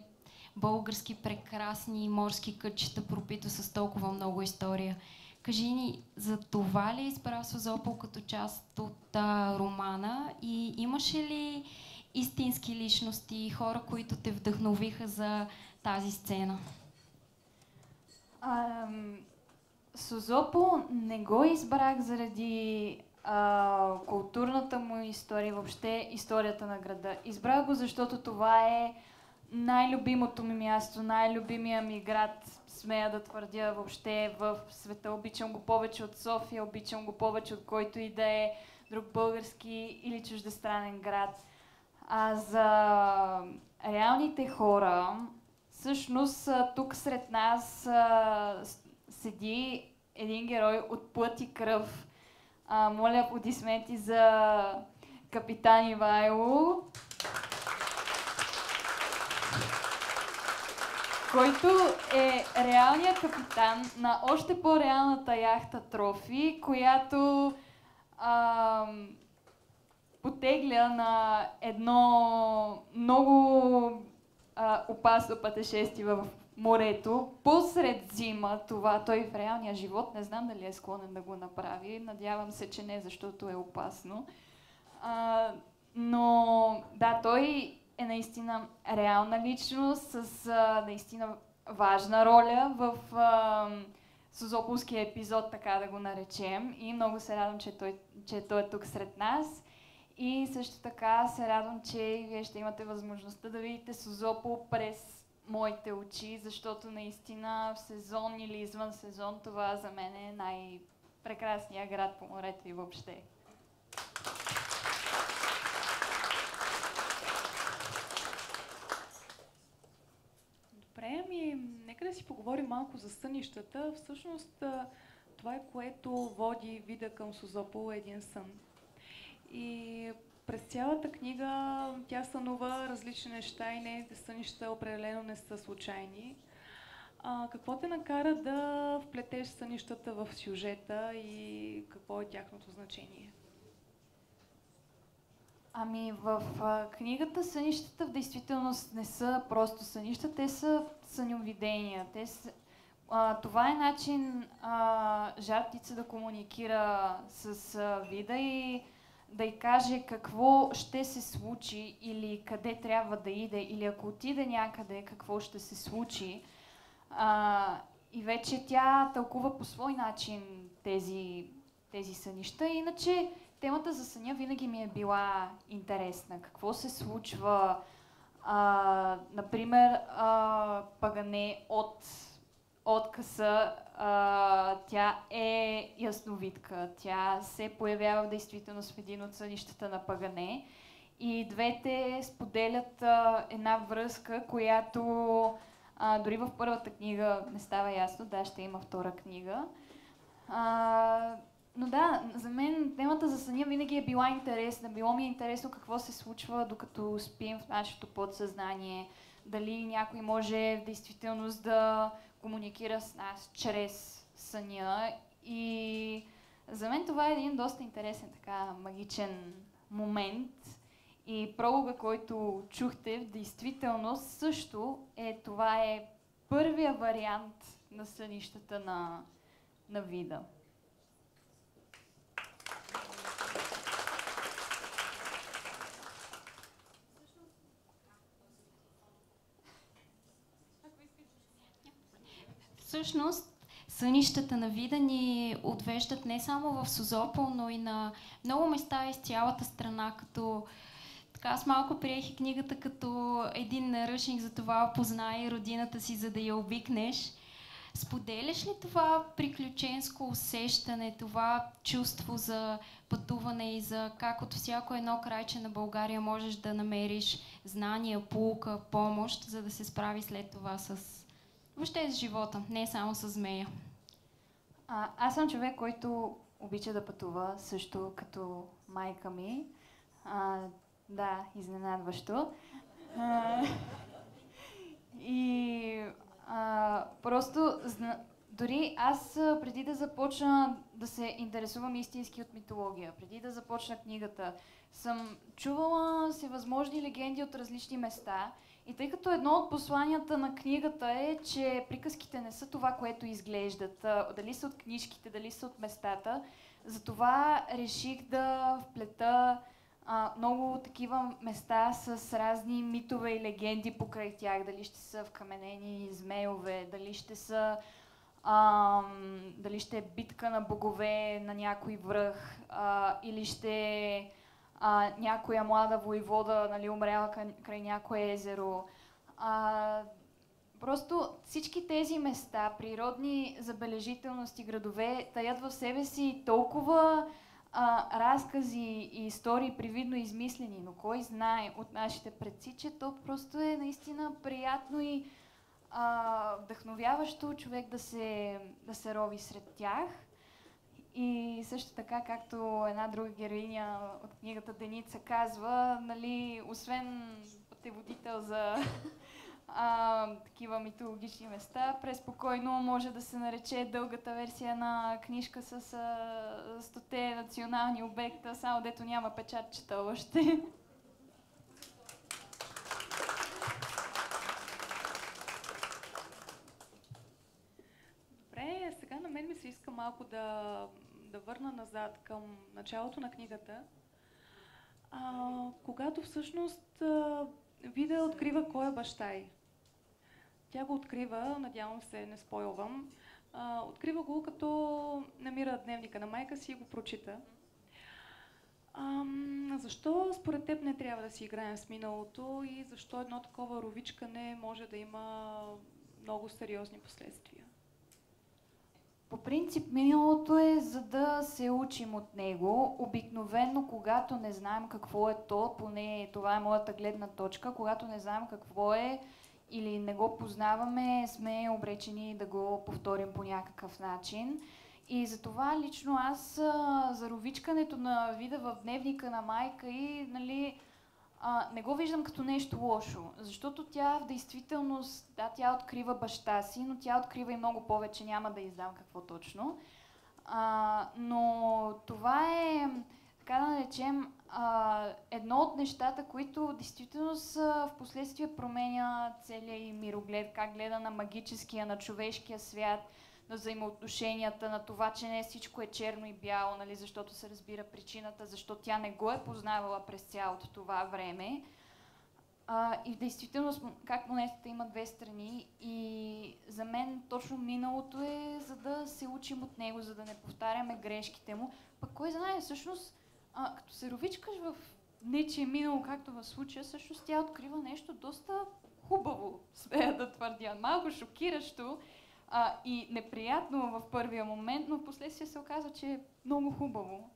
български прекрасни морски кътчета, пропито с толкова много история. Кажи ни, за това ли избра Созопо като част от романа и имаше ли истински личности, хора, които те вдъхновиха за тази сцена? Созопо не го избрах заради културната му история, въобще историята на града. Избрах го, защото това е най-любимото ми място, най-любимия ми град, смея да твърдя въобще в света. Обичам го повече от София, обичам го повече от който и да е друг български или чуждестранен град. А за реалните хора, всъщност тук сред нас седи един герой от плът и кръв. Моля аплодисменти за капитан Ивайло, който е реалният капитан на още по-реалната яхта Трофи, която потегля на едно много опасно пътешествие в морето, посред зима. Това той в реалния живот не знам дали е склонен да го направи. Надявам се, че не, защото е опасно. Но да, той е наистина реална личност с наистина важна роля в Созополския епизод, така да го наречем. И много се радвам, че той е тук сред нас. И също така се радвам, че вие ще имате възможността да видите Созопол през моите очи, защото наистина в сезон или извън сезон това за мен е най-прекрасният град по морето и въобще. Добре, нека да си поговорим малко за сънищата. Всъщност това е, което води Вида към Созопол, един сън. И през цялата книга тя сънува различни неща и нейните сънища определено не са случайни. Какво те накара да вплетеш сънищата в сюжета и какво е тяхното значение? Ами в книгата сънищата в действителност не са просто сънища, те са съньовидения. Това е начин жар птица да комуникира с Вида и да й каже какво ще се случи или къде трябва да иде, или ако отиде някъде, какво ще се случи. И вече тя тълкува по свой начин тези сънища. Иначе темата за съня винаги ми е била интересна. Какво се случва, например, Пагане от откъса, тя е ясновидка. Тя се появява в действителност в един от сънищата на Пагане и двете споделят една връзка, която дори в първата книга не става ясно. Да, ще има втора книга. Но да, за мен темата за съня винаги е била интересна. Било ми е интересно какво се случва докато спим в нашето подсъзнание. Дали някой може в действителност да комуникира с нас чрез съня. И за мен това е един доста интересен, така магичен момент. И пролога, който чухте, в действителност също това е първия вариант на сънищата на Вида. Всъщност, сънищата на Вида ни отвеждат не само в Созопол, но и на много места из цялата страна, като така аз малко приех и книгата като един наръчник за това познай родината си, за да я обикнеш. Споделяш ли това приключенско усещане, това чувство за пътуване и за как от всяко едно крайче на България можеш да намериш знания, поука, помощ, за да се справи след това въобще с живота, не само с змея? Аз съм човек, който обича да пътува, също като майка ми. Да, изненадващо. Просто дори аз преди да започна да се интересувам истински от митология, преди да започна книгата, съм чувала всевъзможни легенди от различни места. И тъй като едно от посланията на книгата е, че приказките не са това, което изглеждат, дали са от книжките, дали са от местата, затова реших да вплета много такива места с разни митове и легенди покрай тях. Дали ще са вкаменени змейове, дали ще е битка на богове на някой връх, или ще някоя млада войвода, нали, умряла край някое езеро. Просто всички тези места, природни забележителности, градове, таят в себе си толкова разкази и истории привидно измислени, но кой знае от нашите предци, че то просто е наистина приятно и вдъхновяващо човек да се рови сред тях. И също така, както една друга героиня от книгата Деница казва, нали, освен пътеводител за такива митологични места, преспокойно може да се нарече дългата версия на книжка с 100 национални обекта, само дето няма печатчета още. Добре, сега на мен ми се иска малко да върна назад към началото на книгата, когато всъщност Вида открива кой е баща й. Тя го открива, надявам се, не спойлвам, открива го като намира дневника на майка си и го прочита. Защо според теб не трябва да си играем с миналото и защо едно такова ровичкане може да има много сериозни последствия? По принцип, миналото е за да се учим от него. Обикновено, когато не знаем какво е то, поне това е моята гледна точка, когато не знаем какво е или не го познаваме, сме обречени да го повторим по някакъв начин. И затова лично аз за ровичкането на вида в дневника на майка и, нали, не го виждам като нещо лошо, защото тя в действителност, да, тя открива баща си, но тя открива и много повече, няма да издам какво точно. Но това е, така да наречем, едно от нещата, които действително в последствие променя целия и мироглед, как гледа на магическия, на човешкия свят, на взаимоотношенията, на това, че не всичко е черно и бяло, нали, защото се разбира причината, защо тя не го е познавала през цялото това време. И в действителност, как монетата има две страни и за мен точно миналото е за да се учим от него, за да не повтаряме грешките му. Пък кой знае, всъщност, като се ровичкаш в нечие минало, както в случая, всъщност тя открива нещо доста хубаво, смея да твърдя, малко шокиращо, и неприятно в първия момент, но в последствие се оказа, че е много хубаво.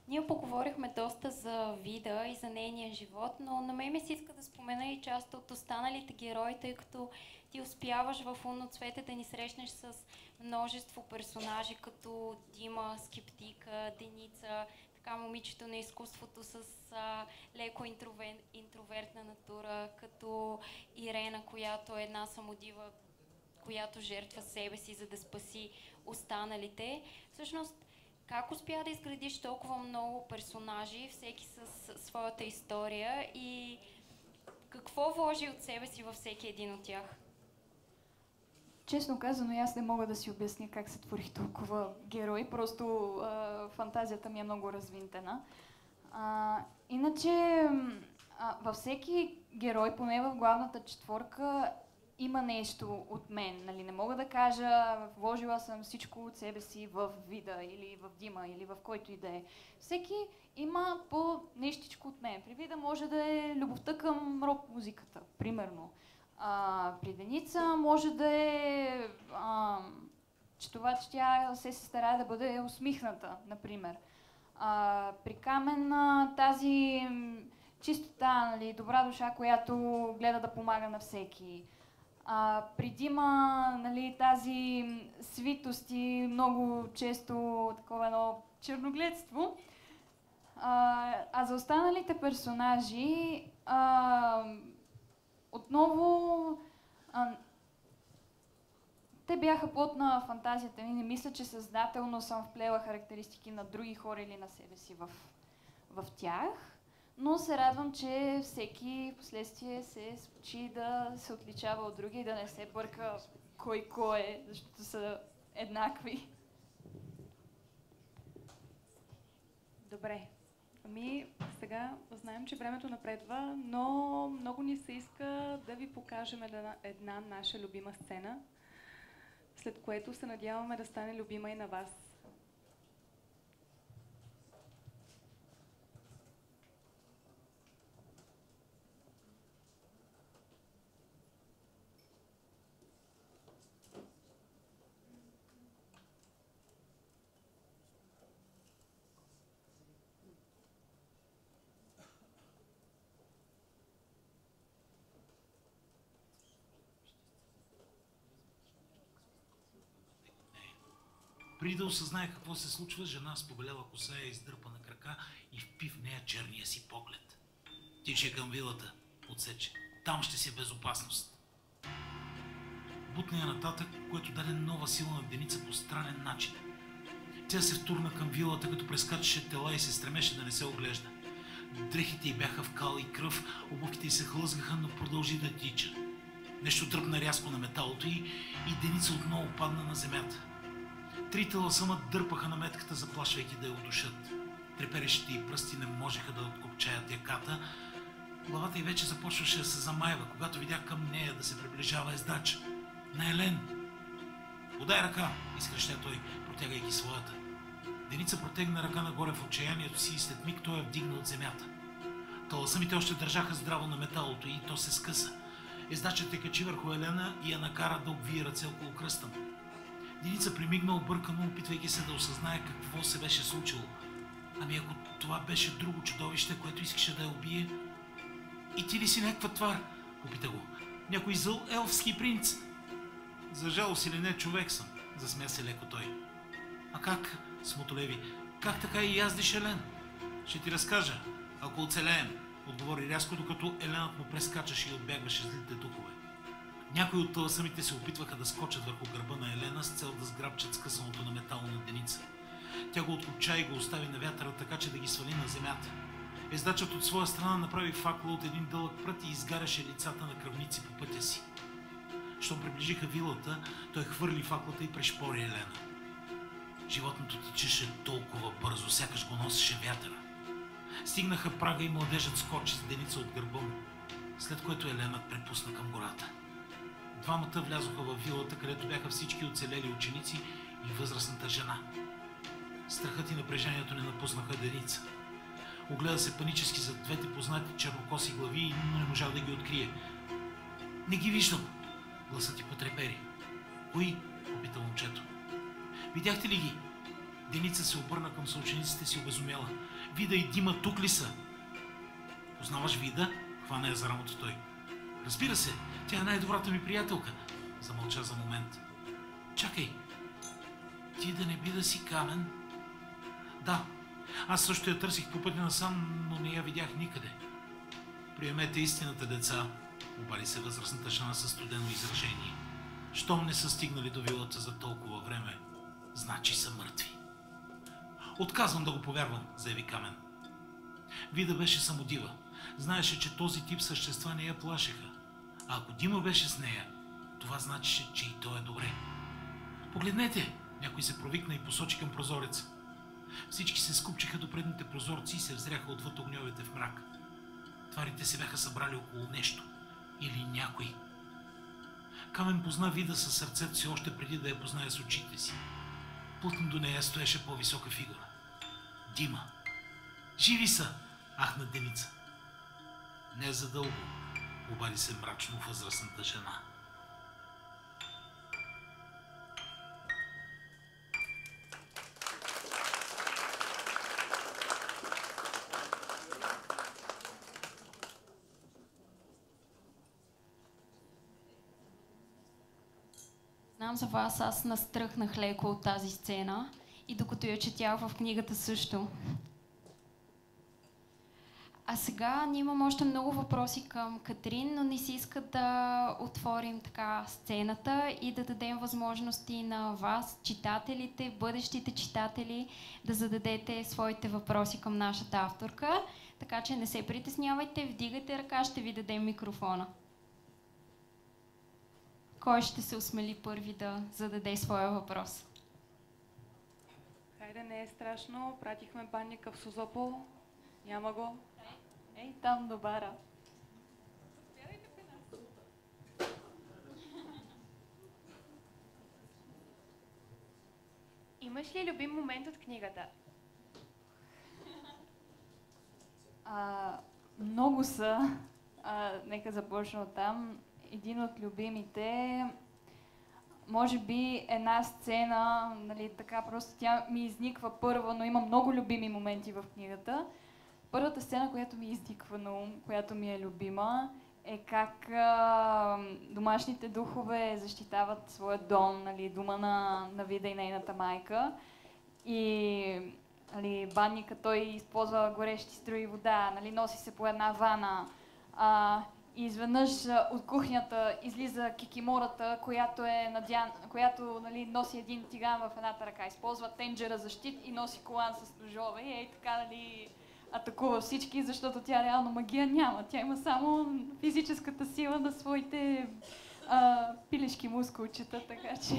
Ние поговорихме доста за Вида и за нейния живот, но на мен ми се иска да спомена и част от останалите герои, тъй като ти успяваш в Лунно цвете да ни срещнеш с множество персонажи, като Дима, скептика, Деница, така момичето на изкуството с леко интровертна натура, като Ирена, която е една самодива, която жертва себе си, за да спаси останалите. Всъщност, как успя да изградиш толкова много персонажи, всеки с своята история и какво вложи от себе си във всеки един от тях? Честно казано, аз не мога да си обясня как се творих толкова герои, просто фантазията ми е много развинтена. Иначе, във всеки герой, поне в главната четворка, има нещо от мен. Нали? Не мога да кажа, вложила съм всичко от себе си в Вида, или в Дима, или в който и да е. Всеки има по нещичко от мен. При Вида може да е любовта към рок музиката, примерно. При Деница може да е че това, че тя се старае да бъде усмихната, например. При Камен тази чистота, нали, добра душа, която гледа да помага на всеки. При Дима, нали, тази свитост и много често такова едно черногледство. За останалите персонажи отново те бяха плод на фантазията ми. Не мисля, че съзнателно съм вплела характеристики на други хора или на себе си в тях. Но се радвам, че всеки в последствие се случи да се отличава от други и да не се бърка кой е, защото са еднакви. Добре. Сега знаем, че времето напредва, но много ни се иска да ви покажем една наша любима сцена, след което се надяваме да стане любима и на вас. Преди да осъзнае какво се случва, жена с побелела коса я издърпа на крака и впи в нея черния си поглед. Тича към вилата, отсече. Там ще си е безопасност. Бутна я нататък, което даде нова сила на Деница по странен начин. Тя се втурна към вилата, като прескачаше тела и се стремеше да не се оглежда. Дрехите й бяха в кал и кръв, обувките й се хлъзгаха, но продължи да тича. Нещо тръпна рязко на металото й и Деница отново падна на земята. Трите лъсъма дърпаха на метката, заплашвайки да я удушат. Треперещите й пръсти не можеха да откопчаят яката. Главата й вече започваше да се замайва, когато видя към нея да се приближава ездач. На Елен! Подай ръка, изкрещя той, протягайки своята. Деница протегна ръка нагоре в отчаянието си и след миг той я вдигна от земята. Таласамите още държаха здраво на металото и то се скъса. Ездачът я качи върху Елена и я накара да обвие ръце около кръста му. Деница примигна объркано, опитвайки се да осъзнае какво се беше случило. Ами ако това беше друго чудовище, което искаше да я убие? И ти ли си някаква твар? Попита го. Някой зъл елфски принц? За жалост или не, човек съм, засмя се леко той. А как, смотолеви, как така и яздиш Елен? Ще ти разкажа, ако оцелеем, отговори рязко, докато Еленът му прескачаше и отбягваше злите духове. Някои от таласамите се опитваха да скочат върху гърба на Елена с цел да сграбчат скъсаното на метало на Деница. Тя го откопча и го остави на вятъра, така че да ги свали на земята. Ездачът от своя страна направи факла от един дълъг прът и изгаряше лицата на кръвници по пътя си. Щом приближиха вилата, той хвърли факлата и пришпори Елена. Животното тичеше толкова бързо, сякаш го носеше вятъра. Стигнаха прага и младежът скочи с Деница от гърба му, след което Еленът препусна към гората. Двамата влязоха във вилата, където бяха всички оцелели ученици и възрастната жена. Страхът и напрежението не напуснаха Деница. Огледа се панически зад двете познати чернокоси глави, но не можа да ги открие. Не ги виждам! Гласът ти потрепери. Кои? Попита момчето. Видяхте ли ги? Деница се обърна към съучениците си обезумяла. Вида и Дима тук ли са? Познаваш Вида? Хвана я за рамото той. Разбира се, тя е най-добрата ми приятелка. Замълча за момент. Чакай, ти да не би да си Камен? Да, аз също я търсих по пътя насам, но не я видях никъде. Приемете истината, деца, обади се възрастната жена със студено изражение. Щом не са стигнали до вилата за толкова време, значи са мъртви. Отказвам да го повярвам, заяви Камен. Вида беше самодива. Знаеше, че този тип същества не я плашеха. А ако Дима беше с нея, това значеше, че и той е добре. Погледнете! Някой се провикна и посочи към прозореца. Всички се скупчиха до предните прозорци и се взряха отвъд огньовете в мрак. Тварите се бяха събрали около нещо или някой. Камен позна Вида със сърцето си още преди да я познае с очите си. Плътно до нея стоеше по-висока фигура. Дима. Живи са! Ахна Деница. Не за дълго, обади се мрачно възрастната жена. Знам за вас, аз настръхнах леко от тази сцена и докато я четях в книгата също. А сега ние имам още много въпроси към Катрин, но не си иска да отворим така сцената и да дадем възможности на вас, читателите, бъдещите читатели, да зададете своите въпроси към нашата авторка. Така че не се притеснявайте, вдигайте ръка, ще ви дадем микрофона. Кой ще се осмели първи да зададе своя въпрос? Хайде, не е страшно. Пратихме банника в Созопол. Няма го. Ей, там до бара. Имаш ли любим момент от книгата? Много са. Нека започна от там. Един от любимите, може би една сцена, нали, така просто тя ми изниква първа, но има много любими моменти в книгата. Първата сцена, която ми изниква на ум, която ми е любима, е как домашните духове защитават своя дом, нали, дома на Вида и нейната майка. И нали, банника той използва горещи струи вода, нали, носи се по една вана. И изведнъж от кухнята излиза кикимората, която нали, носи един тиган в едната ръка. Използва тенджера за щит и носи колан с ножове. И така нали, атакува всички, защото тя реално магия няма. Тя има само физическата сила на своите пилешки мускулчета, така че...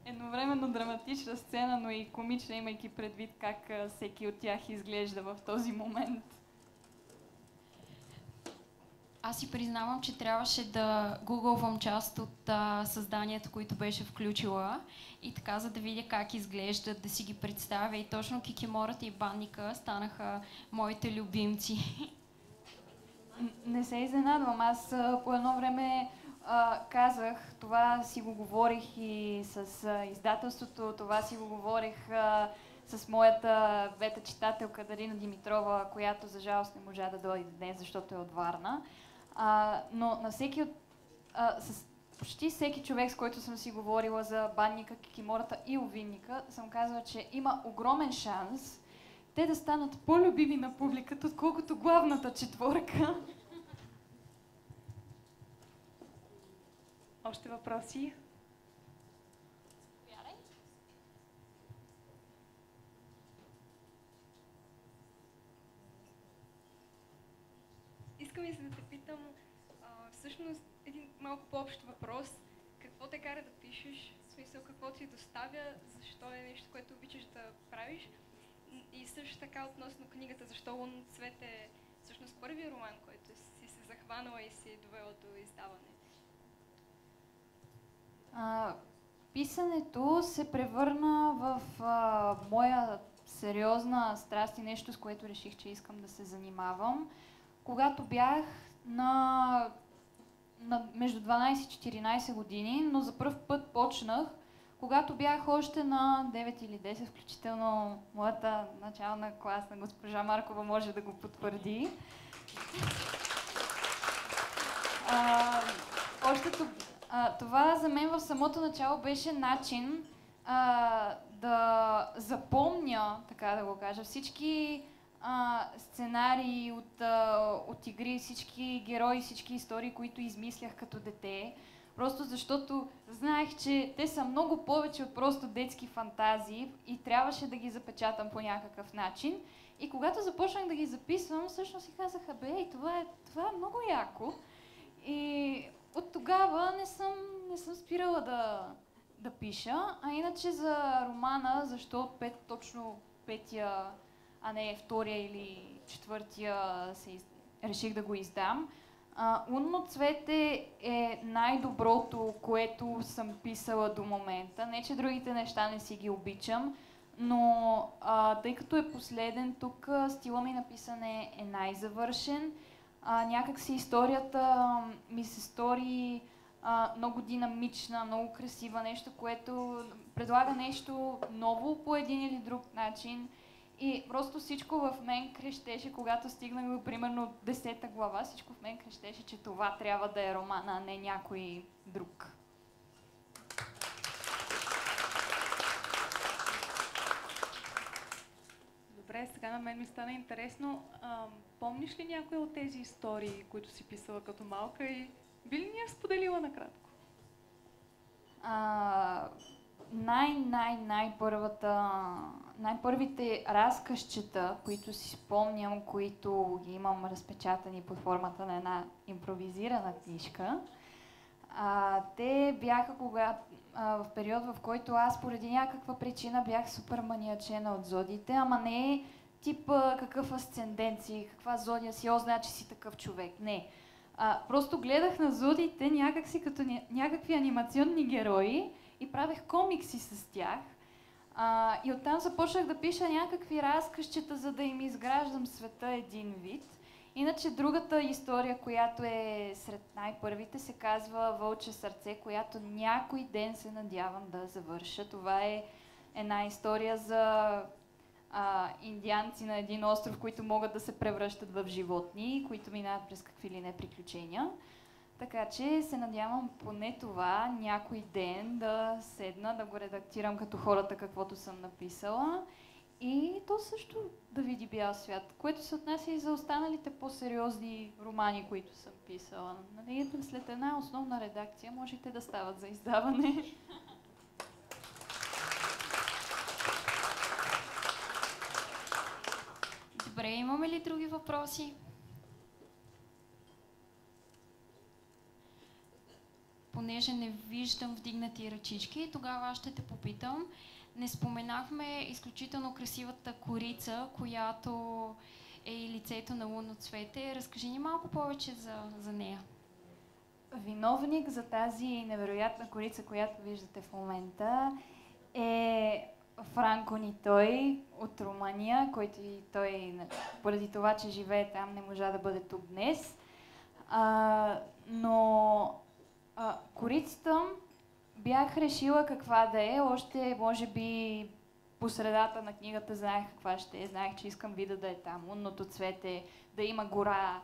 Едновременно драматична сцена, но и комична, имайки предвид как всеки от тях изглежда в този момент. Аз си признавам, че трябваше да гугълвам част от създанията, които беше включила и така, за да видя как изглеждат, да си ги представя. И точно Кикимората и Банника станаха моите любимци. Не се изненадвам. Аз по едно време казах, това си го говорих и с издателството, това си го говорих с моята бета-читателка Дарина Димитрова, която за жалост не можа да дойде днес, защото е от Варна. Но на всеки с почти всеки човек, с който съм си говорила за Банника, Кикимората и Овинника, съм казала, че има огромен шанс те да станат по-любими на публиката, отколкото главната четворка. Още въпроси? Искам и се да те питам, всъщност един малко по-общ въпрос. Какво те кара да пишеш? В смисъл, какво ти доставя? Защо е нещо, което обичаш да правиш? И също така относно книгата, защо Лунно цвете е всъщност първият роман, който си се захванала и си довела до издаване? Писането се превърна в моя сериозна страст и нещо, с което реших, че искам да се занимавам. Когато бях на между 12 и 14 години, но за пръв път почнах, когато бях още на 9 или 10, включително моята начална класна госпожа Маркова може да го потвърди. Това за мен в самото начало беше начин да запомня, така да го кажа, всички сценарии от игри, всички герои, всички истории, които измислях като дете. Просто защото знаех, че те са много повече от просто детски фантазии и трябваше да ги запечатам по някакъв начин. И когато започнах да ги записвам, всъщност си казах, това е много яко. И от тогава не съм спирала да пиша, а иначе за романа, защо точно петия, а не втория или четвъртия реших да го издам. Лунно цвете е най-доброто, което съм писала до момента. Не, че другите неща не си ги обичам, но тъй като е последен, тук стила ми на писане е най-завършен. Някак си историята ми се стори много динамична, много красива, нещо, което предлага нещо ново по един или друг начин. И просто всичко в мен крещеше, когато стигнах до примерно 10-та глава, всичко в мен крещеше, че това трябва да е романа, а не някой друг. Добре, сега на мен ми стана интересно. Помниш ли някои от тези истории, които си писала като малка и би ли ни я споделила накратко? Най-първите разказчета, които си спомням, които ги имам разпечатани под формата на една импровизирана книжка, те бяха в период, в който аз поради някаква причина бях супер маниачена от зодиите, ама не тип какъв асцендент си, каква зодия си, значи си такъв човек. Не. Просто гледах на зодиите някакси като някакви анимационни герои и правех комикси с тях. И оттам започнах да пиша някакви разказчета, за да им изграждам света един вид. Иначе другата история, която е сред най-първите, се казва Вълче сърце, която някой ден се надявам да завърша. Това е една история за индианци на един остров, които могат да се превръщат в животни, които минават през какви ли не приключения. Така че се надявам поне това някой ден да седна, да го редактирам като хората, каквото съм написала. И то също да види бял свят, което се отнася и за останалите по-сериозни романи, които съм писала. Нали, след една основна редакция можете да стават за издаване. Добре, имаме ли други въпроси? Понеже не виждам вдигнати ръчички, тогава аз ще те попитам. Не споменахме изключително красивата корица, която е и лицето на лунно цвете. Разкажи ни малко повече за нея. Виновник за тази невероятна корица, която виждате в момента, е Франко Нитой от Румъния, който и той, поради това, че живее там, не можа да бъде тук днес. Но корицата бях решила каква да е, още може би по средата на книгата знаех каква ще е, знаех, че искам вида да е там, лунното цвете, да има гора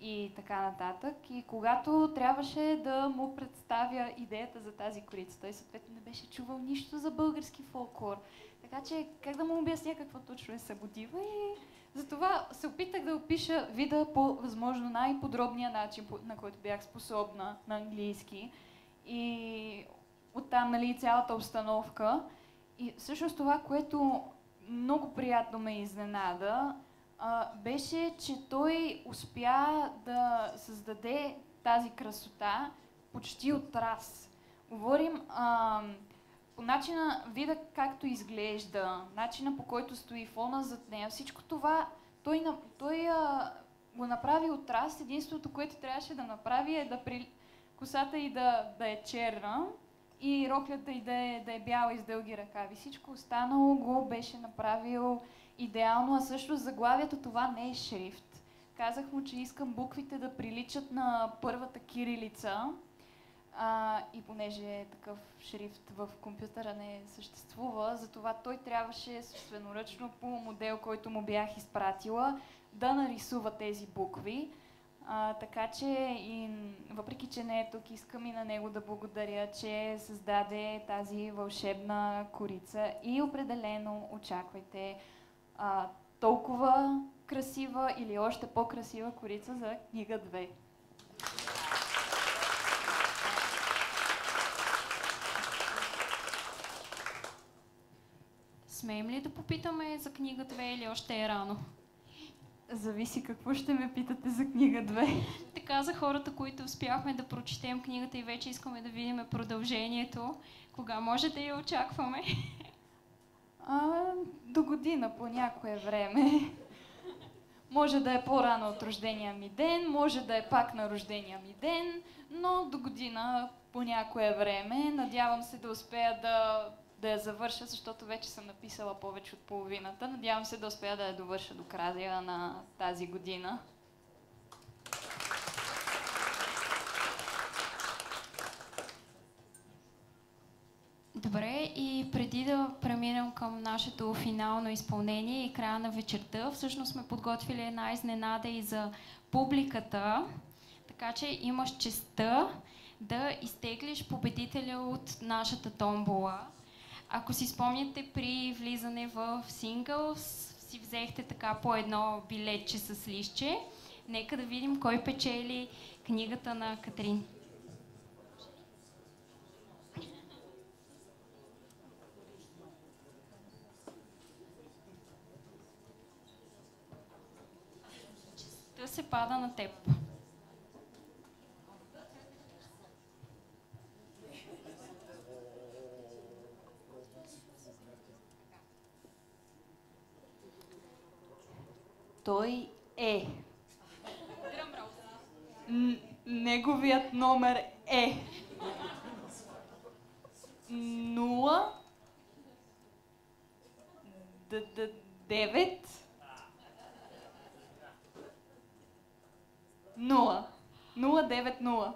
и така нататък. И когато трябваше да му представя идеята за тази корица, той съответно не беше чувал нищо за български фолклор. Така че как да му обясня какво точно е събудива, и затова се опитах да опиша вида по възможно най-подробния начин, на който бях способна на английски. И оттам, нали, цялата обстановка. И всъщност това, което много приятно ме изненада, беше, че той успя да създаде тази красота почти от раз. Говорим по начина, вида както изглежда, начина по който стои фона зад нея, всичко това той го направи от раз. Единственото, което трябваше да направи е косата й да е черна и роклята й да е бяла и с дълги ръкави. Всичко останало го беше направил идеално, а също заглавието това не е шрифт. Казах му, че искам буквите да приличат на първата кирилица, и понеже такъв шрифт в компютъра не съществува, затова той трябваше собственоръчно по модел, който му бях изпратила, да нарисува тези букви. Така че, и въпреки че не е тук, искам и на него да благодаря, че създаде тази вълшебна корица, и определено очаквайте толкова красива или още по-красива корица за книга 2. Смеем ли да попитаме за книга 2 или още е рано? Зависи какво ще ме питате за книга 2. Така, за хората, които успяхме да прочетем книгата и вече искаме да видим продължението, кога може да я очакваме? До година по някое време. Може да е по-рано от рождения ми ден, може да е пак на рождения ми ден, но до година по някое време. Надявам се да успея да я завърша, защото вече съм написала повече от половината. Надявам се да успея да я довърша до края на тази година. Добре, и преди да преминем към нашето финално изпълнение и края на вечерта, всъщност сме подготвили една изненада и за публиката, така че имаш честта да изтеглиш победителя от нашата томбола. Ако си спомняте, при влизане в Singles си взехте така по едно билетче с листче. Нека да видим кой печели книгата на Катрин. Честта се пада на теб. Той е. Неговият номер е 0 9 0 090.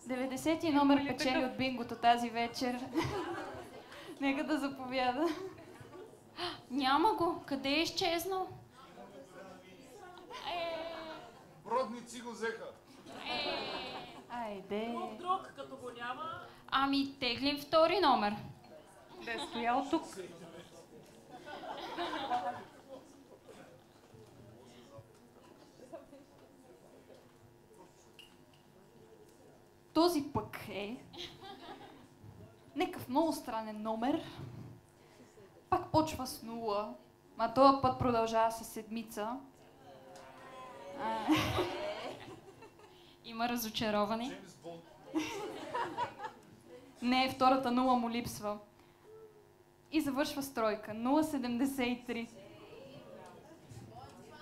90 номер печели от бингото тази вечер. Нека да заповяда. Няма го. Къде е изчезнал? Бродници го взеха. Айде. Друг, като го няма... Ами, теглим втори номер. Да е стоял тук. Този пък е някакъв много странен номер. Пак почва с 0, а този път продължава с седмица. Има разочаровани. Не, втората 0 му липсва. и завършва с тройка. 0,73.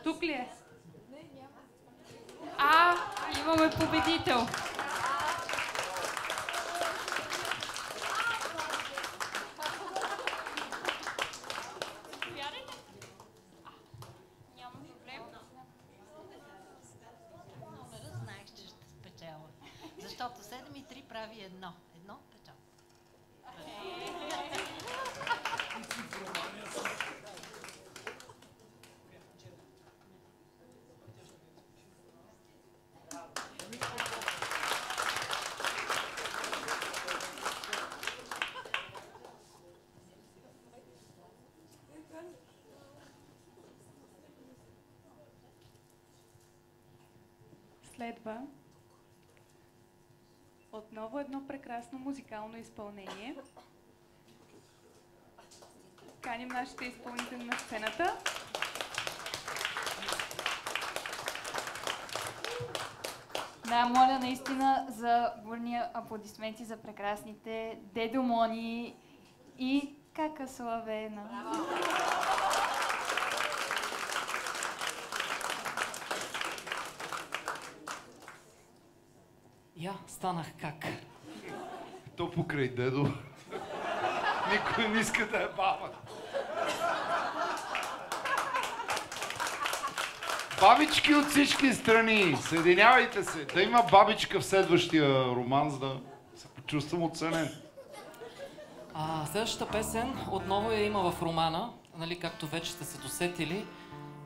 Тук ли е? Имаме победител. Знаех, че ще спечеля. Защото 7,3 прави едно. Едно печал. Следва отново едно прекрасно музикално изпълнение. Каним нашите изпълнители на сцената. Да, моля наистина за бурни аплодисменти за прекрасните Дедо Мони и Кака Славена. Станах как? То покрай дедо. Никой не иска да е баба. Бабички от всички страни, съединявайте се. Да има бабичка в следващия роман, за да се почувствам оценен. Следващата песен отново я има в романа. Нали, както вече сте се досетили,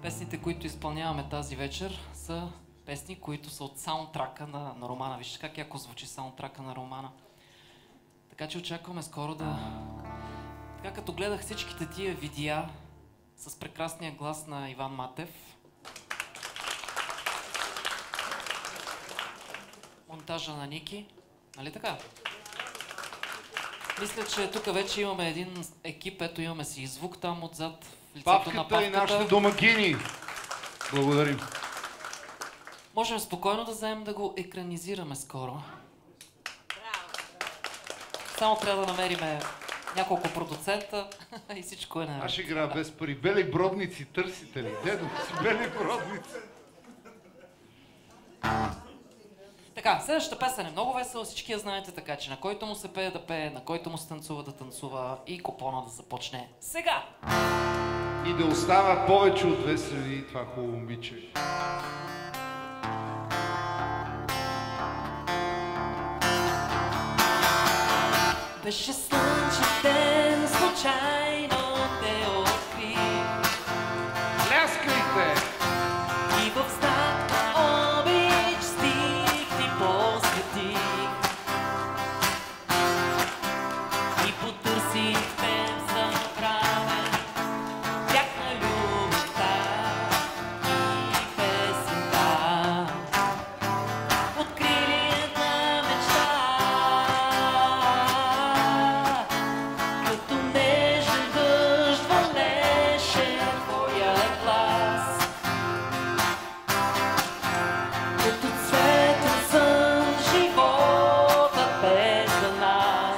песните, които изпълняваме тази вечер, са песни, които са от саундтрака на романа. Вижте как яко звучи саундтрака на романа. Така че очакваме скоро да... Така като гледах всичките тия видеа с прекрасния глас на Иван Матев, монтажа на Ники, нали така? Мисля, че тук вече имаме един екип, ето имаме си и звук там отзад в лицето на Павката. Павката и нашите домакини. Благодарим. Можем спокойно да вземем да го екранизираме скоро. Само трябва да намерим няколко продуцента и всичко е наред. Аз ще играя без пари. Бели бродници търсите ли? Дедо, бели бродници. Така, следващата песен е много весела, всички я знаете, така че на който му се пее да пее, на който му се танцува да танцува и купона да започне сега! И да остава повече от 2 среди това хубаво момиче. Беше слънчев ден, случайно те открих. Пляскайте! И в знак на обич стих ти посветих. И потърсих в теб за направен бяг на любовта и песента. Открили една мечта, като нежен дъжд валеше твоя глас. Като цветен сън животът без нас.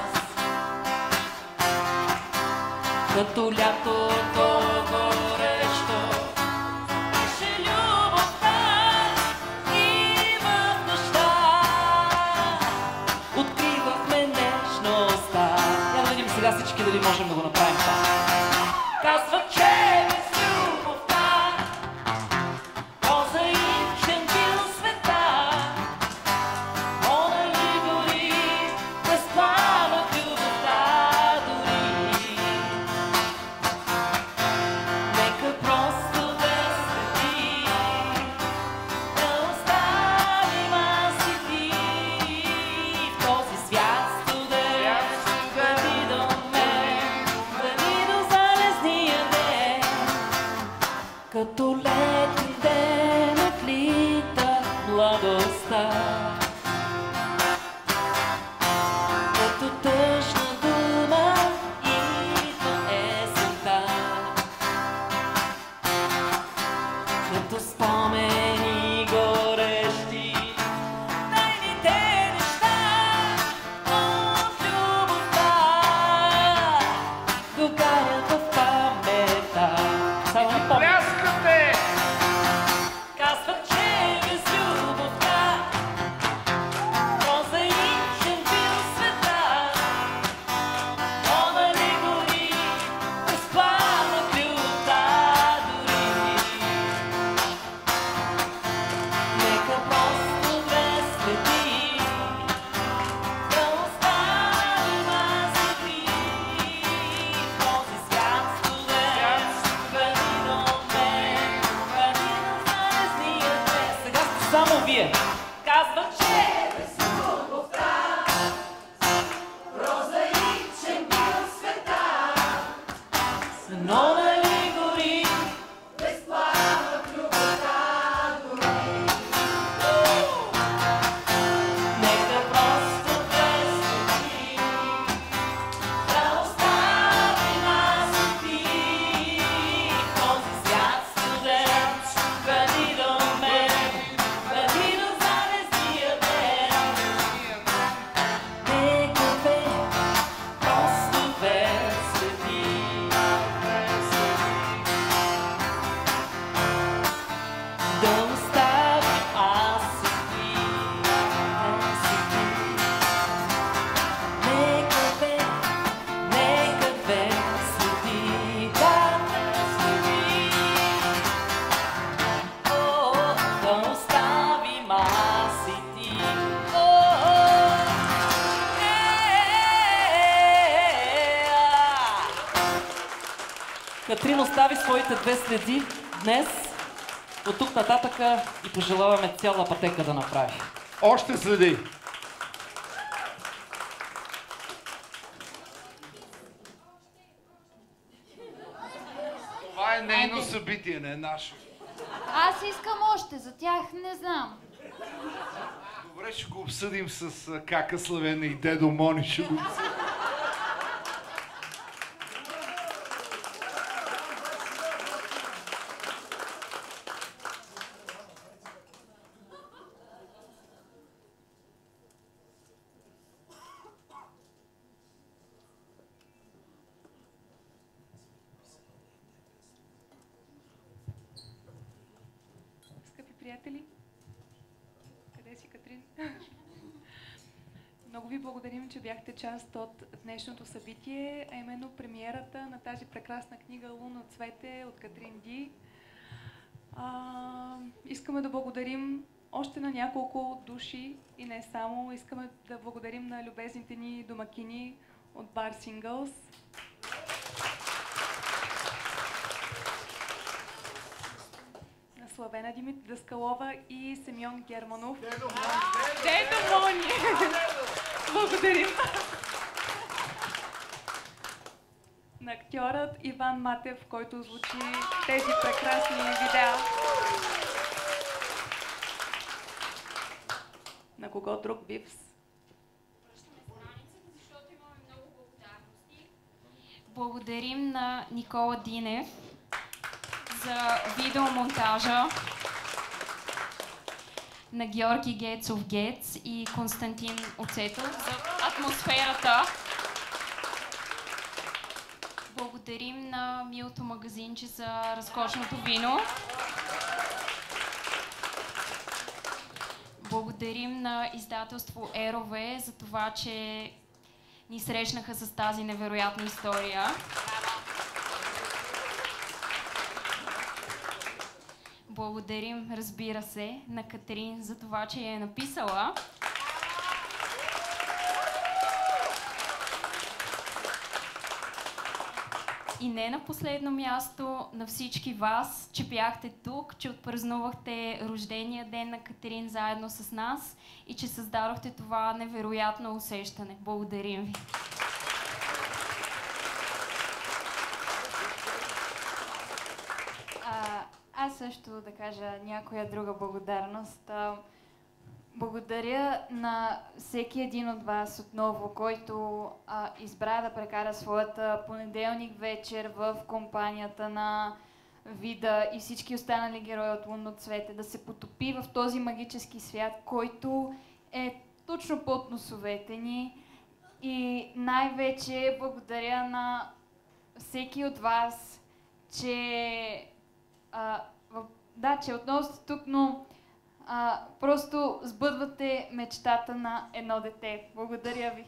Като лятото горещо беше любовта и в нощта откривахме нежността. Я да видим сега всички дали можем да го направим това. Казва, че без любовта прозаичен бил света. Она ли дори без пламък любовта дори. Нека просто без следи да оставим аз и ти в този свят студен. Върви до мен, върви до залезния ден. Като летен ден отлита младостта. Като тъжна дума идва есента. Като спомени горещи тайните неща от любовта. Докара вие. Казва, че но нали гори безплатна любовта дори. Нека просто без очи да остави нас и ти. Този свят студен, преди до мен, преди до залезния ден. Нека бе просто без следи. Да остави аз и ти, аз и ти. Нека бе следи, да следи. О, да оставим аз и ти. Катрин остави своите 2 следи днес. От тук нататъка и пожелаваме цяла пътека да направи. Още следи. Това е нейно събитие, не е наше. Аз искам още, за тях не знам. Добре, ще го обсъдим с Кака Славена и Дедо Мони, ще го обсъдим. Скъпи приятели, къде си, Катрин? Много ви благодарим, че бяхте част от днешното събитие, а именно премиерата на тази прекрасна книга "Лунно цвете" от Катрин Ди. Искаме да благодарим още на няколко души и не само. Искаме да благодарим на любезните ни домакини от Бар Singles. На Славена Даскалова и Семьон Германов. Дедо Мони! Благодарим! На актьорът Иван Матев, който звучи тези прекрасни видеа. На кого друг бивс? Благодарим на Никола Динев за видеомонтажа, на Георги Гецов Гец и Константин Оцетов за атмосферата. Благодарим на Милто магазинче за разкошното вино. Благодарим на издателство Ерове за това, че ни срещнаха с тази невероятна история. Благодарим, разбира се, на Катрин за това, че я е написала. И не на последно място на всички вас, че бяхте тук, че отпразнувахте рождения ден на Катрин заедно с нас и че създадохте това невероятно усещане. Благодарим ви! Аз също да кажа някоя друга благодарност. Благодаря на всеки един от вас отново, който избра да прекара своята понеделник вечер в компанията на Вида и всички останали герои от Лунно цвете, да се потопи в този магически свят, който е точно под носовете ни. И най-вече благодаря на всеки от вас, че че отново сте тук, но просто сбъдвате мечтата на едно дете. Благодаря ви!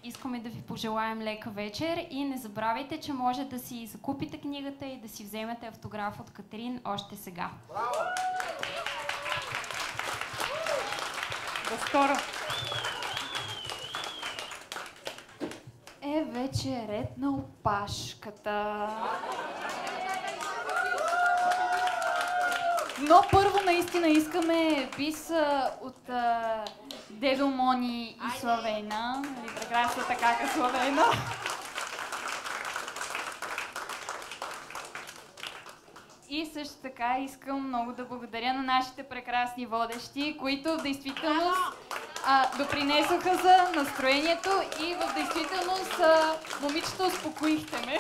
Искаме да ви пожелаем лека вечер и не забравяйте, че може да си закупите книгата и да си вземете автограф от Катрин още сега. Браво! До скоро! вече е ред на опашката. Но първо наистина искаме бис от Дедо Мони и Славена. Прекрасната кака Славена. И също така искам много да благодаря на нашите прекрасни водещи, които в действителност допринесоха за настроението и в действителност, момичета, успокоихте ме.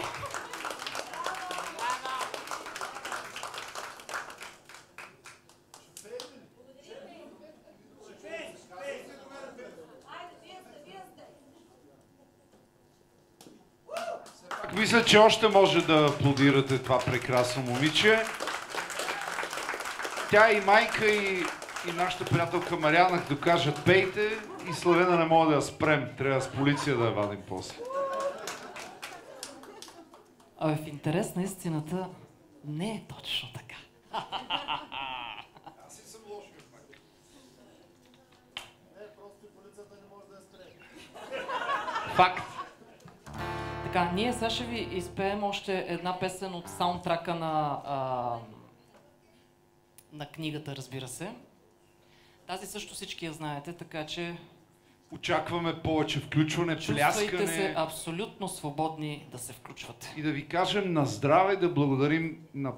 Мисля, че още може да аплодирате това прекрасно момиче. Тя и майка и нашата приятелка Мариана, като кажат пейте, и Славена не мога да я спрем. Трябва с полиция да я вадим после. Абе, в интерес на истината не е точно така. Аз си съм лошо, майка. Не, просто полицията не може да я спре. Факт. Така, ние сега ще ви изпеем още една песен от саундтрака на книгата, разбира се. Тази също всички я знаете, така че... Очакваме повече включване, пляскане. Чувствайте се абсолютно свободни да се включвате. И да ви кажем на здраве, да благодарим на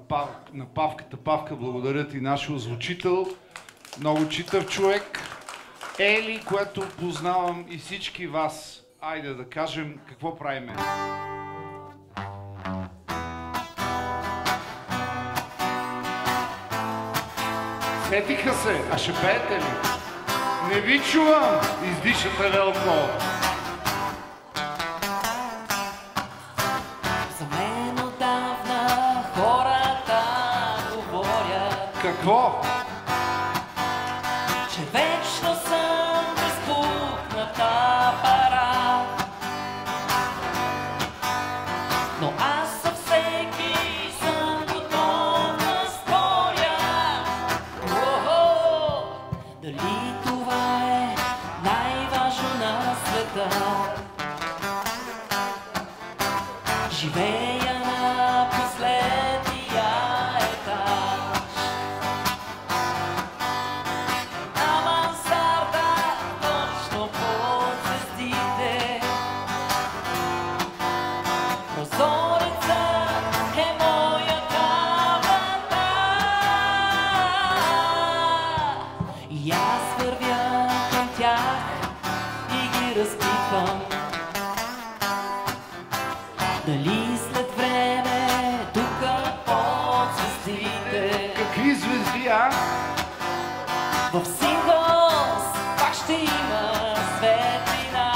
Павката. Павка, благодаря ти, нашия озвучител. Много читав човек. Ели, което познавам, и всички вас. Айде да кажем какво правиме. Сетиха се, а ще пеете ли? Не ви чувам, издишате ли алкохол? За мен отдавна хората говорят. Какво? Че вечно съм безпукната пара. Но аз със всеки съм готов да споря. Дали това е най-важно на света? Живея на последния етаж. На мансарда, точно под звездите. Прозореца е моята врата. И аз вървя към тях и ги разпитвам. Дали след време тук под звездите. Какви звезди, а? В Сингос пак ще има светлина.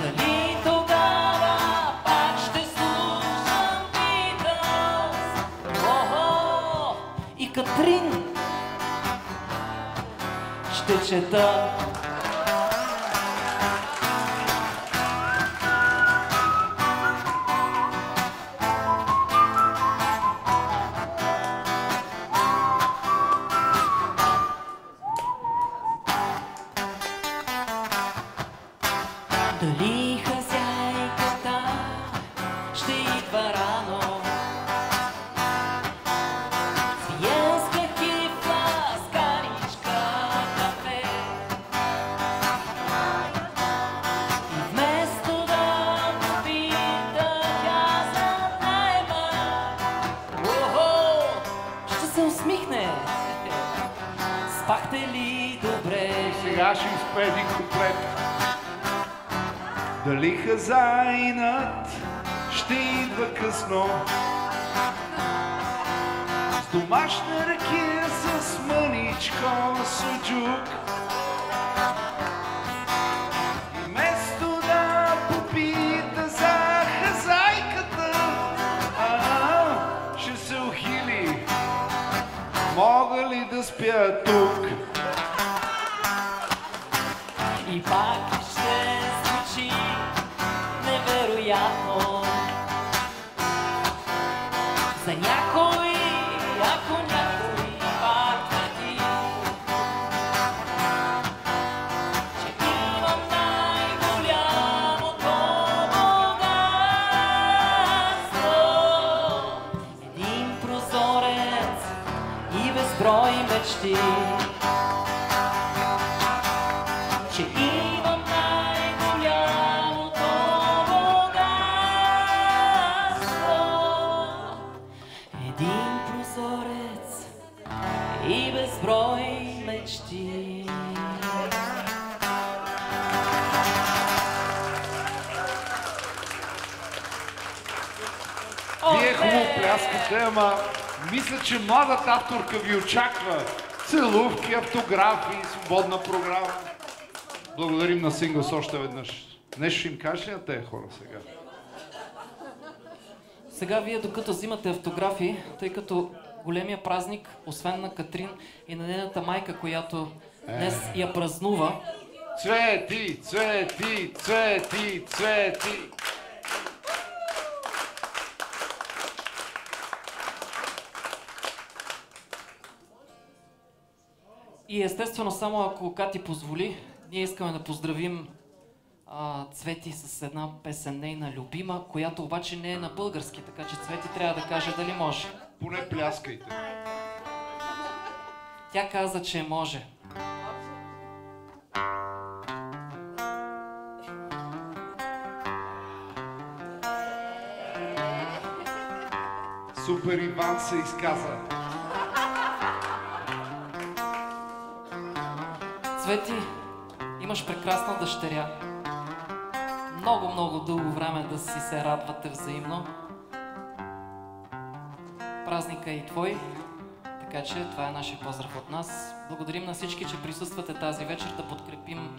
Дали тогава пак ще слушам Beatles? Охо, и Катрин ще чета. Дали хазяйката ще идва рано? Свиенска кифла с каничка кафе. И вместо да попита тя за найма, ще се усмихне. Спахте ли добре? Сега ще изпее един куплет. Дали хазайнат ще идва късно с домашна ракия с мъничко суджук? И вместо да попита за хазайката, ще се ухили. Мога ли да спя тук? И пак ще звучи невероятно за някой, ако някой пак твърди, че имам най мечти. Че имам най-голямото богатство. Един прозорец и безброй мечти. Вие хубаво пляскате, ама мисля, че младата авторка ви очаква. Целувки, автографи, свободна програма. Благодарим на Синглс още веднъж. Нещо ще им кажеш ли на тези хора сега? Сега вие, докато взимате автографи, тъй като големия празник, освен на Катрин и на нейната майка, която днес я празнува. Цвети, цвети, цвети, цвети. И естествено, само ако Кати позволи, ние искаме да поздравим Цвети с една песен нейна любима, която обаче не е на български, така че Цвети трябва да каже дали може. Поне пляскайте. Тя каза, че може. Супер Иван се изказа. Цвети, имаш прекрасна дъщеря. Много дълго време да си се радвате взаимно. Празника е и твой, така че това е нашия поздрав от нас. Благодарим на всички, че присъствате тази вечер да подкрепим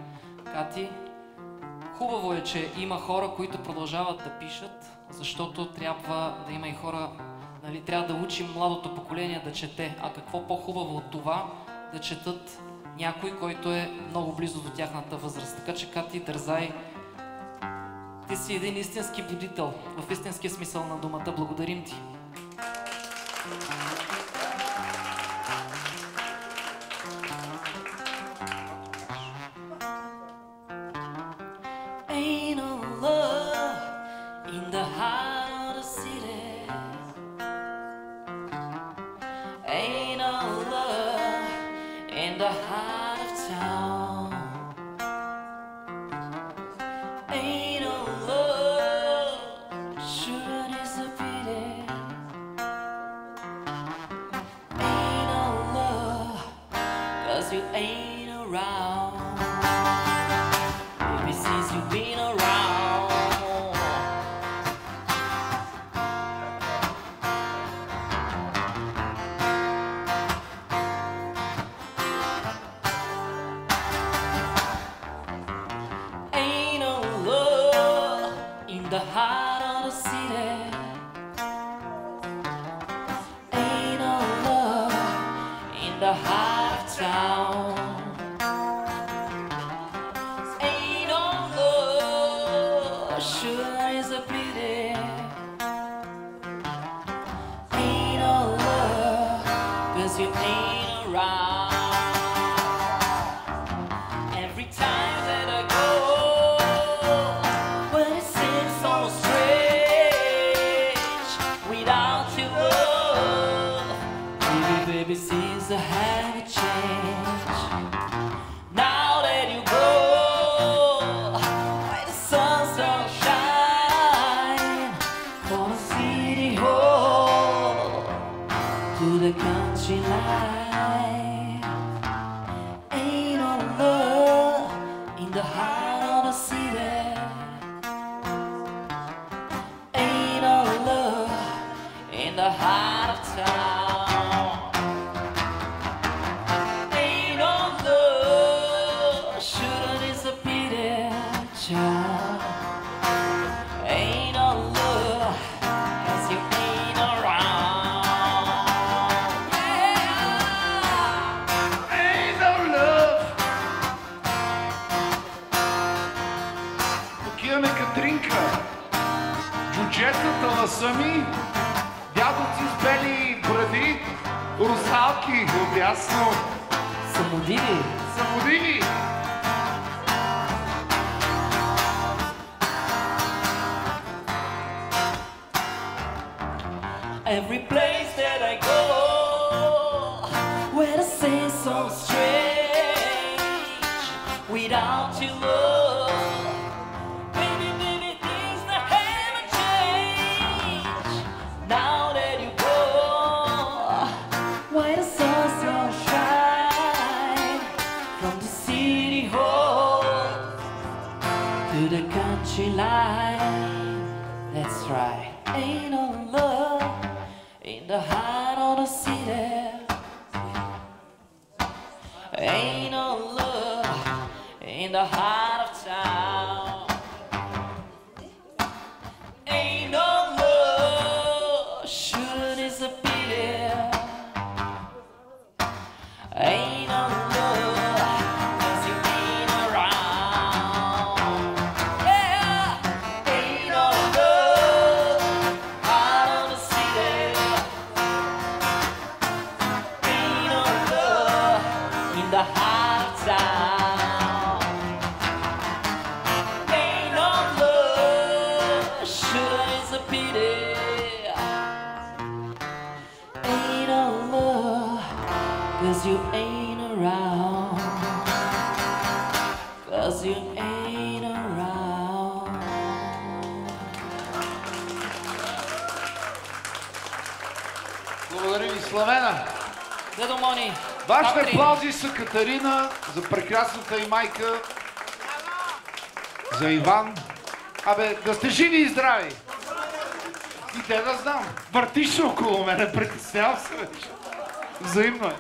Кати. Хубаво е, че има хора, които продължават да пишат, защото трябва да има и хора, нали, трябва да учим младото поколение да чете. А какво по-хубаво от това да четат някой, който е много близо до тяхната възраст. Така че, Кати, дързай. Ти си един истински будител, в истинския смисъл на думата. Благодарим ти. Ain't no love in the heart of the city. Ain't no love in the heart of town. Ain't no love, sure it is a pity. Ain't no love, 'cause you ain't around. Baby, since you've been around. Ain't no love in the heart of the city. Ain't no love in the heart of town. Ain't no love, sure is a pity. Ain't no love, 'cause you ain't around. Every time that I go, but it seems so strange without your love. Baby, seems to have a change. Now that you go, where the sun's don't shine, from a city hall to the country line. Ain't no love in the heart of the city. Ain't no love in the heart of town. Ain't no love, shouldn't is a pity, child. Ain't no love, 'cause you ain't around. Yeah. Ain't no love. Тук имаме Катринка. Джуджетата на сами. Дядоци с бели бради. Русалки обясно. Самодиви. Самодиви. Every place that I go, where the same without your love. Baby, baby, things that haven't changed now that you go. Why the sun so shine from the city hall to the country line? That's right, ain't no love in the heart of the city. Ain't no love in the heart of town. Ain't no love, sure is a pity. Ain't no love, 'cause you ain't around. Yeah, ain't no love out of the city. Ain't no love in the heart of town. Ain't no love, sure is a pity. Ain't no love, 'cause you ain't around. 'Cause you ain't around. Благодаря ви, Славена. Дедо Мони. Вашите Катрин. аплаузи са Катерина, за прекрасната й майка, за Иван. Абе, да сте живи и здрави! И те да знам. Въртиш се около мене, притеснявам се вече. Взаимно е.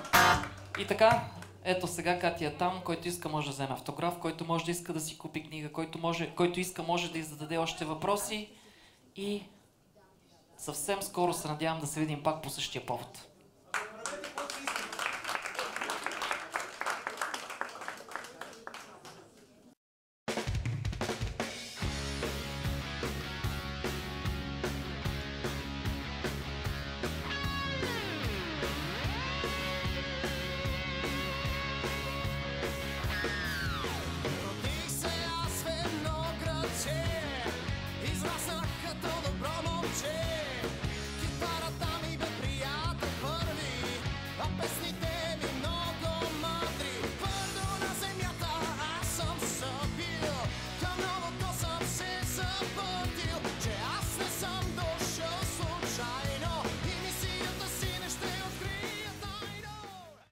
И така, ето сега Катя е там, който иска може да вземе автограф, който може да иска да си купи книга, който иска може да зададе още въпроси и съвсем скоро се надявам да се видим пак по същия повод.